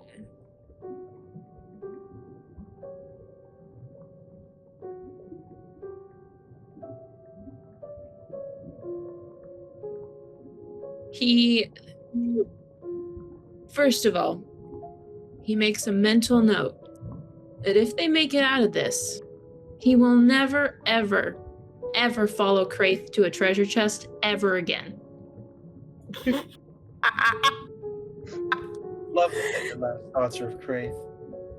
First of all, he makes a mental note that if they make it out of this, he will never, ever, ever follow Craith to a treasure chest ever again. Love the last thoughts of Craith.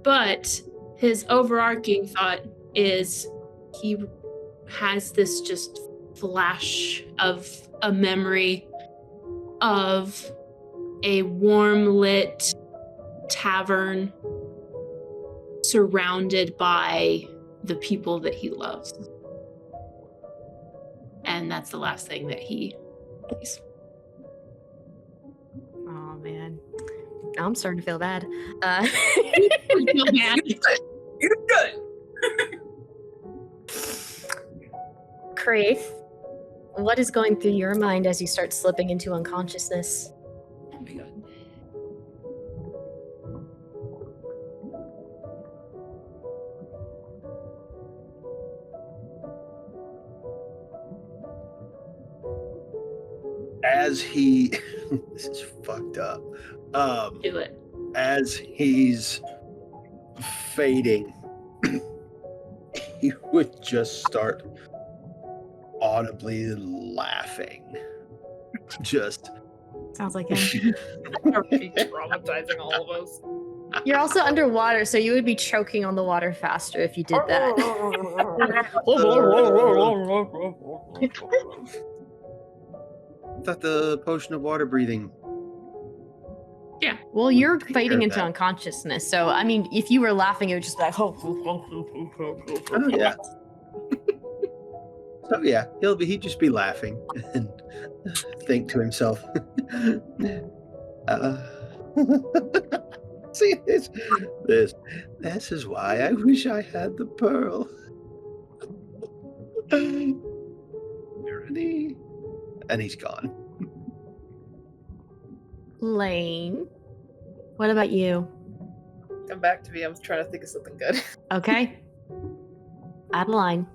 But his overarching thought is he has this just flash of a memory of a warm lit tavern surrounded by the people that he loves. And that's the last thing that he sees. Oh man, now I'm starting to feel bad. You're good. Craith, what is going through your mind as you start slipping into unconsciousness? Oh my god. As he, this is fucked up. Do it. As he's fading, he would just start audibly laughing. Just Sounds like him. Traumatizing all of us. You're also underwater, so you would be choking on the water faster if you did that. I thought the potion of water breathing. Yeah. Well, you're Take care fading of into that. unconsciousness, so I mean, if you were laughing, it would just be like, Oh yeah. So yeah, he'd just be laughing and think to himself. See this is why I wish I had the pearl. Irony. And he's gone. Lain. What about you? Come back to me. I'm trying to think of something good. Okay. Adeline.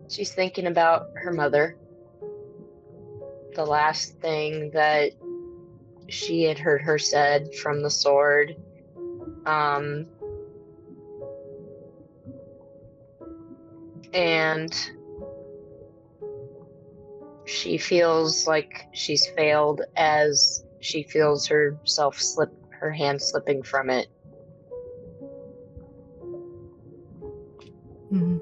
She's thinking about her mother. The last thing that she had heard her said from the sword. And she feels like she's failed as she feels her hand slipping from it. Mm-hmm.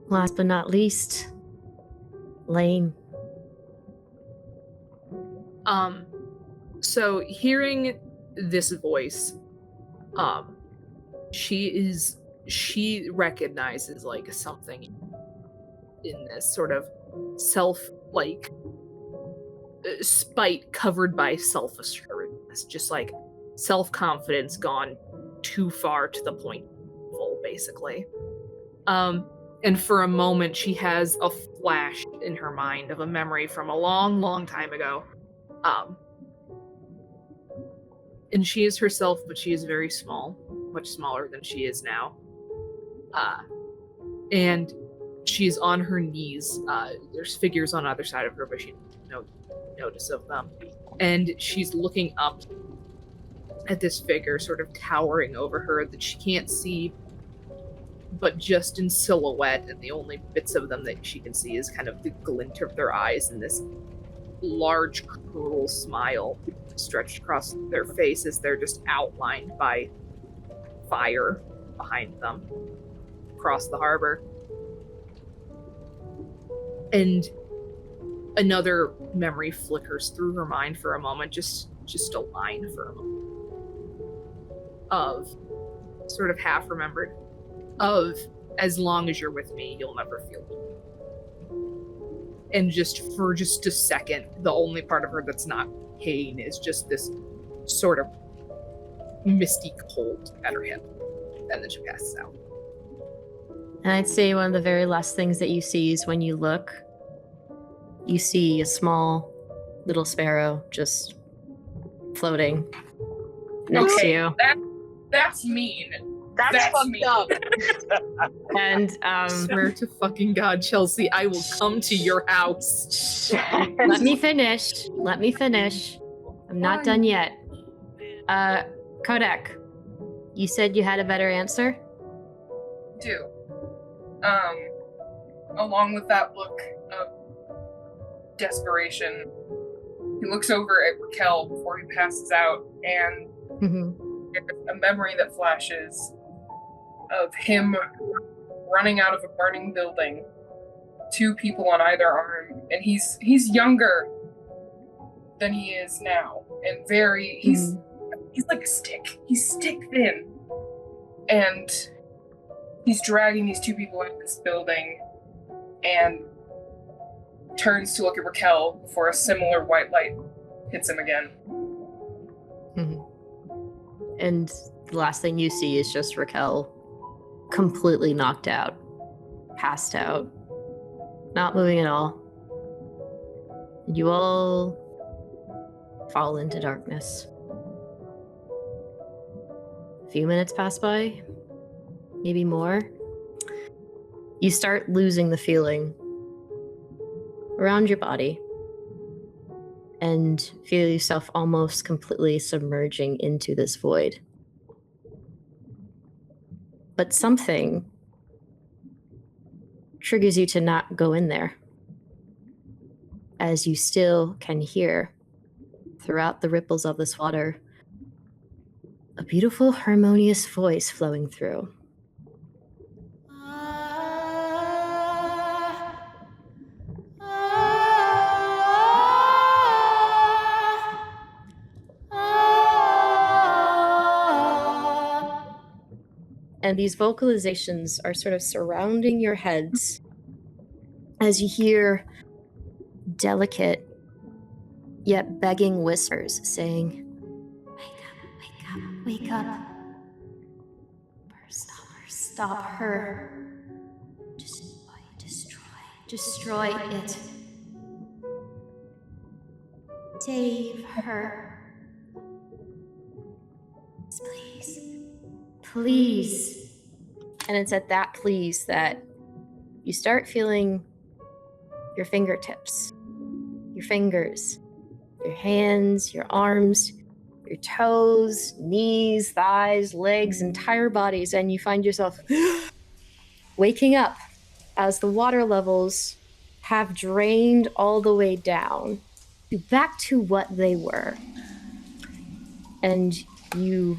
Last but not least, Lain. So hearing this voice, she recognizes like something in this sort of spite covered by self-assuredness, just like self-confidence gone too far to the point full, basically. And for a moment, she has a flash in her mind of a memory from a long, long time ago. And she is herself, but she is very small, much smaller than she is now. And she's on her knees. There's figures on either side of her, but she has no notice of them. And she's looking up at this figure sort of towering over her that she can't see, but just in silhouette, and the only bits of them that she can see is kind of the glint of their eyes and this large, cruel smile stretched across their faces. They're just outlined by fire behind them across the harbor. And another memory flickers through her mind for a moment, just a line for a moment of sort of half remembered of, as long as you're with me, you'll never feel me. And for just a second, the only part of her that's not pain is just this sort of misty cold at her hip. And then she passes out. And I'd say one of the very last things that you see is when you look, you see a small little sparrow just floating next to you. That's mean. That's fucked mean. up. And Swear to fucking God, Chelsea, I will come to your house. let me finish. I'm not done yet. Kodak, you said you had a better answer? Do. Along with that look of desperation, he looks over at Raquel before he passes out, and there's a memory that flashes of him running out of a burning building, 2 people on either arm, and he's younger than he is now, and he's like a stick. He's stick thin, and he's dragging these 2 people out of this building, and turns to look at Raquel before a similar white light hits him again. And the last thing you see is just Raquel completely knocked out, passed out, not moving at all. You all fall into darkness. A few minutes pass by, maybe more. You start losing the feeling around your body and feel yourself almost completely submerging into this void. But something triggers you to not go in there. as you still can hear throughout the ripples of this water a beautiful, harmonious voice flowing through. And these vocalizations are sort of surrounding your heads as you hear delicate yet begging whispers saying, "Wake up. Stop her. Destroy it. Save her. Please. And it's at that please that you start feeling your fingertips, your fingers, your hands, your arms, your toes, knees, thighs, legs, entire bodies, and you find yourself waking up as the water levels have drained all the way down back to what they were. And you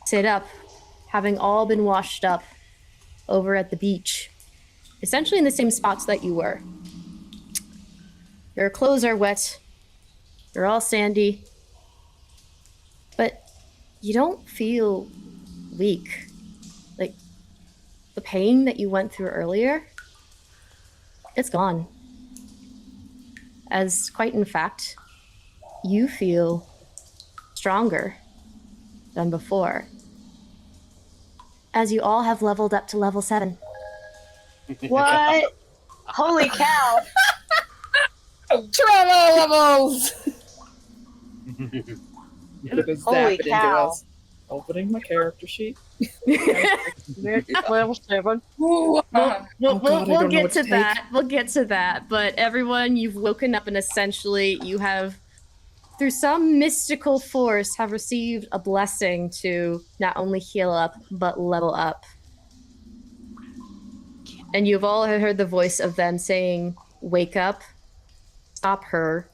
sit up, having all been washed up over at the beach, essentially in the same spots that you were. Your clothes are wet, you're all sandy, but you don't feel weak. Like, the pain that you went through earlier, it's gone. As quite in fact, you feel stronger than before, as you all have leveled up to level 7. What? Holy cow! Trauma levels! Holy cow. Opening my character sheet. Level 7. We'll don't know get what to to that. We'll get to that. But everyone, you've woken up and essentially you have, through some mystical force, have received a blessing to not only heal up, but level up. And you've all heard the voice of them saying, "Wake up, stop her,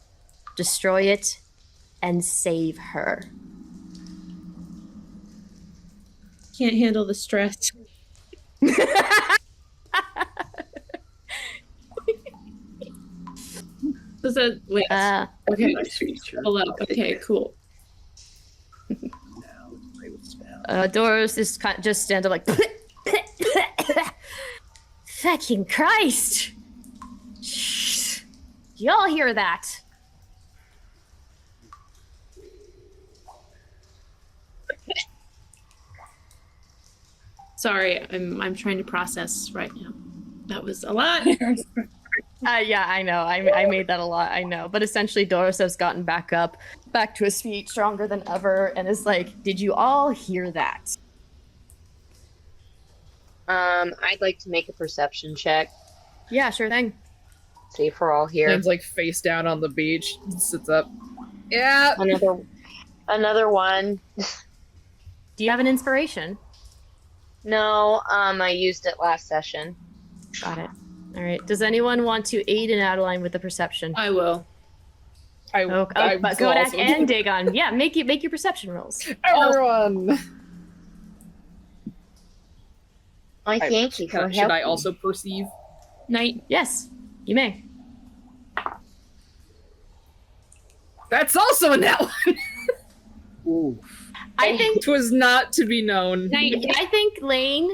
destroy it, and save her." Can't handle the stress. So that, wait. Okay. Nice feature. Pull up. Okay, cool. Doris just stand up like, fucking Christ! Y'all hear that? Sorry, I'm trying to process right now. That was a lot. Yeah, I know. I made that a lot. I know. But essentially, Doris has gotten back up, back to his feet, stronger than ever, and is like, "Did you all hear that?" I'd like to make a perception check. Yeah, sure thing. See if we're all here. Lane's like face down on the beach, sits up. Yeah. Another one. Do you have an inspiration? No, I used it last session. Got it. All right. Does anyone want to aid in Adeline with the perception? I will. But Kodak and Dagon. Yeah, make your perception rolls. Everyone. I thank you for helping. Should I also perceive? Night. Yes, you may. That's also a net one. Ooh. I think it was not to be known. I think, Lain,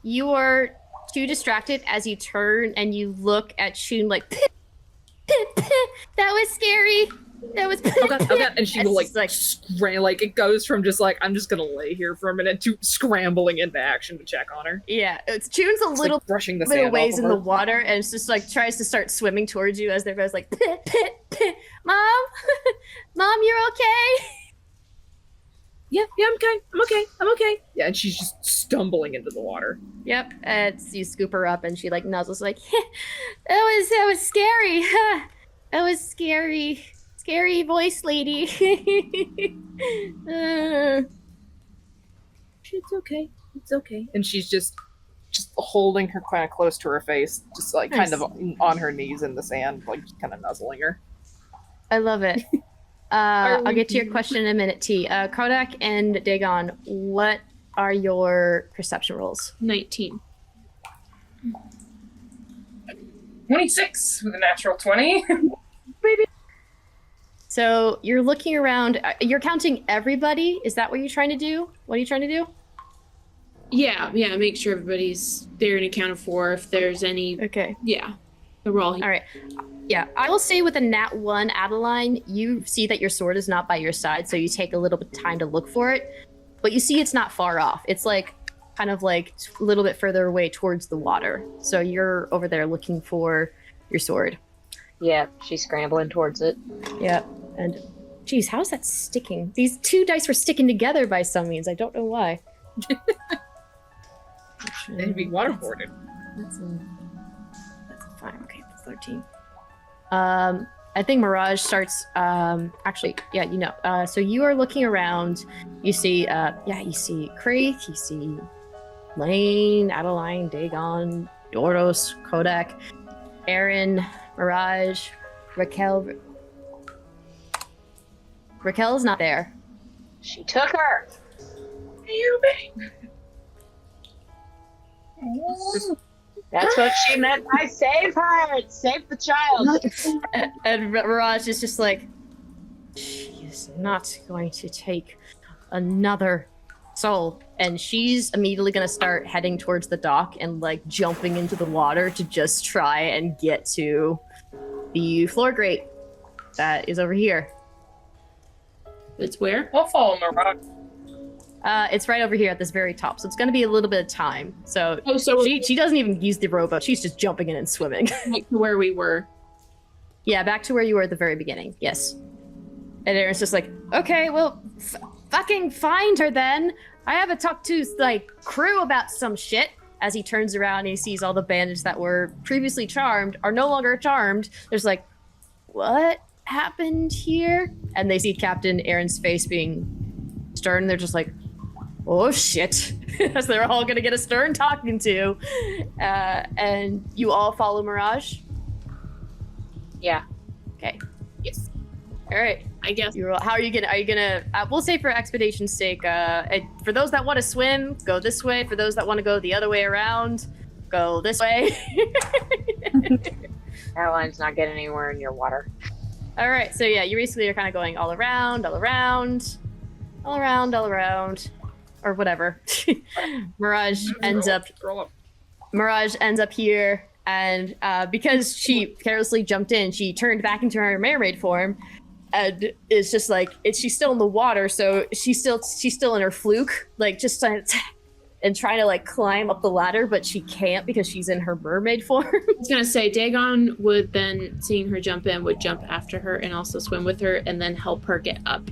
you are too distracted as you turn and you look at Shun like, "Pip, pip, pip. That was scary. That was pip, okay. And she will like it goes from just like, I'm just gonna lay here for a minute to scrambling into action to check on her. Yeah, Shun's a little brushing the bit sand of ways off of in her. the water and it's just like tries to start swimming towards you as they're both like, "Pip, pip, pip. Mom, Mom, you're okay." Yeah, I'm okay. Yeah, and she's just stumbling into the water. Yep, you scoop her up and she like nuzzles like, that was scary. That was scary. Scary voice lady. It's okay. And she's just just holding her kind of close to her face, just like Nice. kind of on her knees in the sand, like just kind of nuzzling her. I love it. I'll get to your question in a minute, T. Kodak and Dagon, what are your perception rolls? 19. 26 with a natural 20. So you're looking around. You're counting everybody. Is that what you're trying to do? What are you trying to do? Yeah, make sure everybody's there and accounted for. If there's any, Okay. yeah, so we're all here. All right. Yeah, I will say with a nat 1, Adeline, you see that your sword is not by your side, so you take a little bit of time to look for it. But you see it's not far off. It's like kind of like a little bit further away towards the water. So you're over there looking for your sword. Yeah, she's scrambling towards it. Yeah. And geez, how's that sticking? These 2 dice were sticking together by some means. I don't know why. They'd be waterboarded. That's a 5. Okay, that's 13. I think Mirage starts. Actually, yeah, you know. So you are looking around. You see, you see Craith. You see Lain, Adeline, Dagon, Doros, Kodak, Aaron, Mirage, Raquel. Raquel's not there. She took her. That's what she meant by save her. Save the child. And Mirage is just like, she is not going to take another soul. And she's immediately going to start heading towards the dock and like jumping into the water to just try and get to the floor grate that is over here. It's where? We'll follow Mirage. It's right over here at this very top, so it's going to be a little bit of time. So, so she doesn't even use the rowboat. She's just jumping in and swimming. Back to where we were. Yeah, back to where you were at the very beginning. Yes. And Aaron's just like, okay, well, fucking find her then. I haven't talked to like crew about some shit. As he turns around and he sees all the bandits that were previously charmed are no longer charmed. There's like, what happened here? And they see Captain Aaron's face being stern. They're just like, oh shit. As they're all gonna get a stern talking to. And you all follow Mirage? Yeah. Okay. Yes. All right. I guess. How are you gonna? We'll say for expedition's sake. For those that want to swim, go this way. For those that want to go the other way around, go this way. Adeline's not getting anywhere near water. All right. So yeah, you basically are kind of going all around, or whatever. Mirage ends up here, and because she carelessly jumped in, she turned back into her mermaid form. And it's just like she's still in the water, so she's still in her fluke, like just trying to like climb up the ladder, but she can't because she's in her mermaid form. I was gonna say Dagon would then, seeing her jump in, would jump after her and also swim with her, and then help her get up.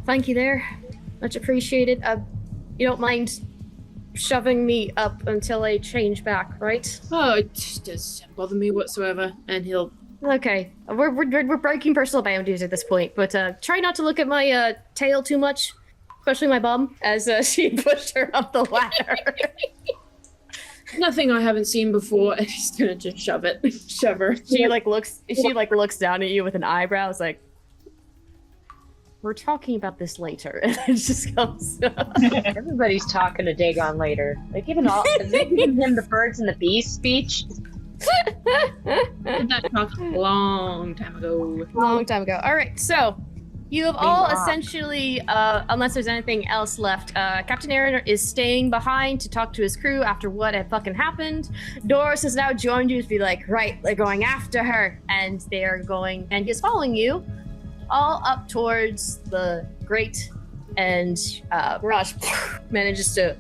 Thank you there, much appreciated. You don't mind shoving me up until I change back, right? Oh, it just doesn't bother me whatsoever. And he'll... Okay, we're breaking personal boundaries at this point, but try not to look at my tail too much, especially my bum, as she pushed her up the ladder. Nothing I haven't seen before, and he's gonna just shove her. She looks down at you with an eyebrow. It's like, we're talking about this later, and it just comes. Everybody's talking to Dagon later. They're giving him the birds and the bees speech. That talked a long time ago. All right, so you have all essentially, unless there's anything else left, Captain Aaron is staying behind to talk to his crew after what had fucking happened. Doris has now joined you to be like, right, they're going after her, and they are going, and he's following you all up towards the grate, and Mirage manages to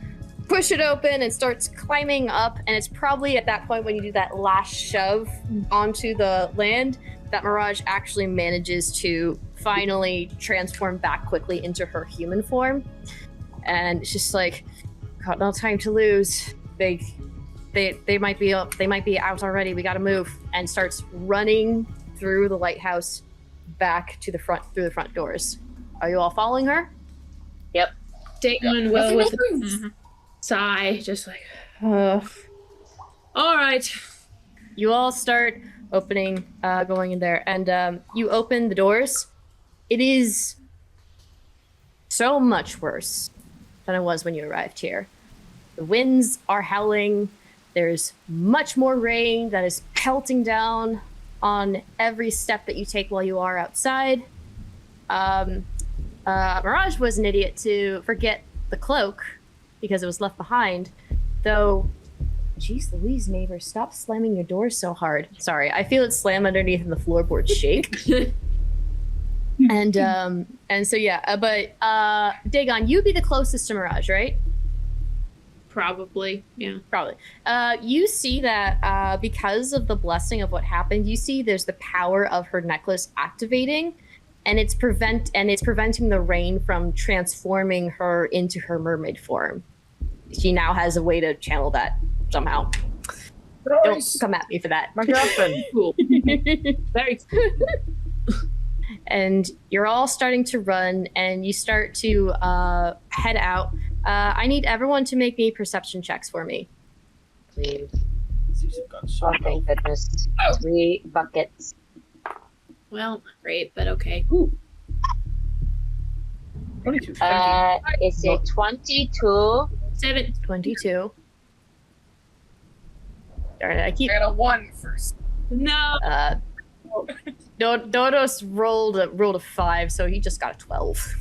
push it open and starts climbing up, and it's probably at that point when you do that last shove onto the land that Mirage actually manages to finally transform back quickly into her human form. And it's just like, got no time to lose. They might be up, they might be out already, we gotta move. And starts running through the lighthouse back to the front, through the front doors. Are you all following her? Yep. Dagon will with a Nothing sigh, just like, all right. You all start opening, going in there, and you open the doors. It is so much worse than it was when you arrived here. The winds are howling. There's much more rain that is pelting down on every step that you take while you are outside. Mirage was an idiot to forget the cloak because it was left behind, though. Jeez Louise, neighbor, stop slamming your doors so hard. Sorry, I feel it slam underneath and the floorboards shake. and so yeah, but Dagon, you'd be the closest to Mirage, right? Probably, yeah. Probably. You see that because of the blessing of what happened, you see there's the power of her necklace activating, and it's preventing the rain from transforming her into her mermaid form. She now has a way to channel that somehow. Don't come at me for that. My girlfriend. Cool. Very cool. And you're all starting to run, and you start to head out. I need everyone to make me perception checks for me. Please. These have gone so Oh, thank goodness. 3 buckets. Well, not great, but okay. Ooh. 22. Is it 22? 22. Darn it, I keep... I got a 1 first. No. Dodos rolled a 5, so he just got a 12.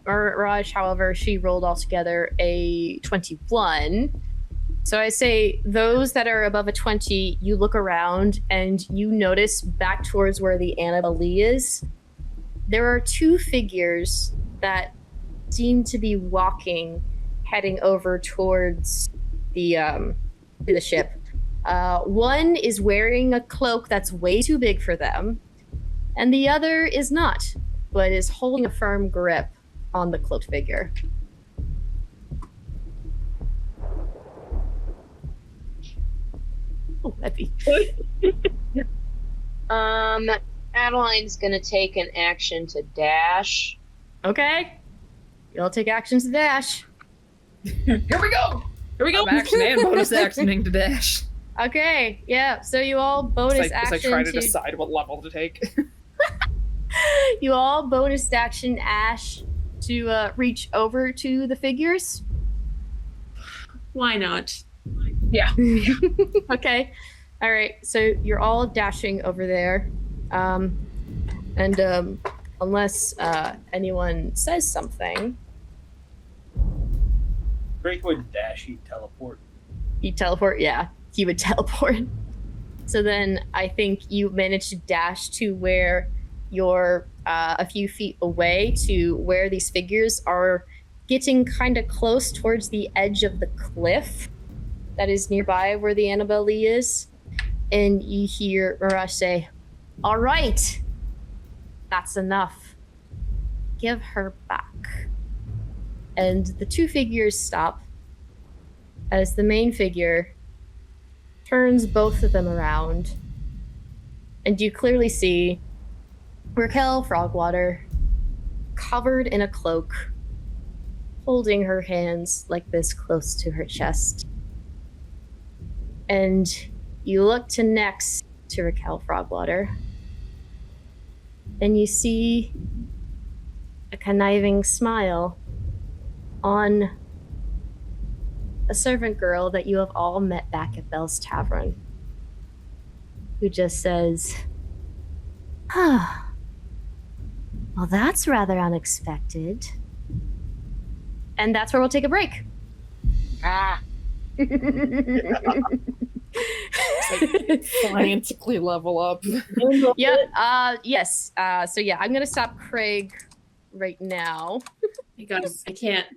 Raj, however, she rolled altogether a 21. So I say those that are above a 20, you look around and you notice back towards where the Annabelle Lee is. There are 2 figures that seem to be walking, heading over towards the ship. One is wearing a cloak that's way too big for them, and the other is not, but is holding a firm grip on the cloaked figure. Oh, Webby. Adeline's gonna take an action to dash. Okay. You all take actions to dash. Here we go! Here we go. Action and bonus actioning to dash. Okay, yeah. So you all bonus As I action try to decide what level to take. You all bonus action Ash to reach over to the figures. Why not? Yeah. Okay. All right. So you're all dashing over there, and unless anyone says something, Craith would dash, he'd teleport. he'd teleport. Yeah, he would teleport. So then I think you managed to dash to where you're a few feet away to where these figures are getting kind of close towards the edge of the cliff that is nearby where the Annabelle Lee is. And you hear Mirage say, "All right, that's enough. Give her back." And the 2 figures stop as the main figure turns both of them around. And you clearly see Raquel Frogwater, covered in a cloak, holding her hands like this close to her chest. And you look to next to Raquel Frogwater, and you see a conniving smile on a servant girl that you have all met back at Bell's Tavern, who just says, "Ah, well, that's rather unexpected." And that's where we'll take a break. Ah. Frantically level up. Yep. Yes. So yeah, I'm gonna stop Craig right now. I can't.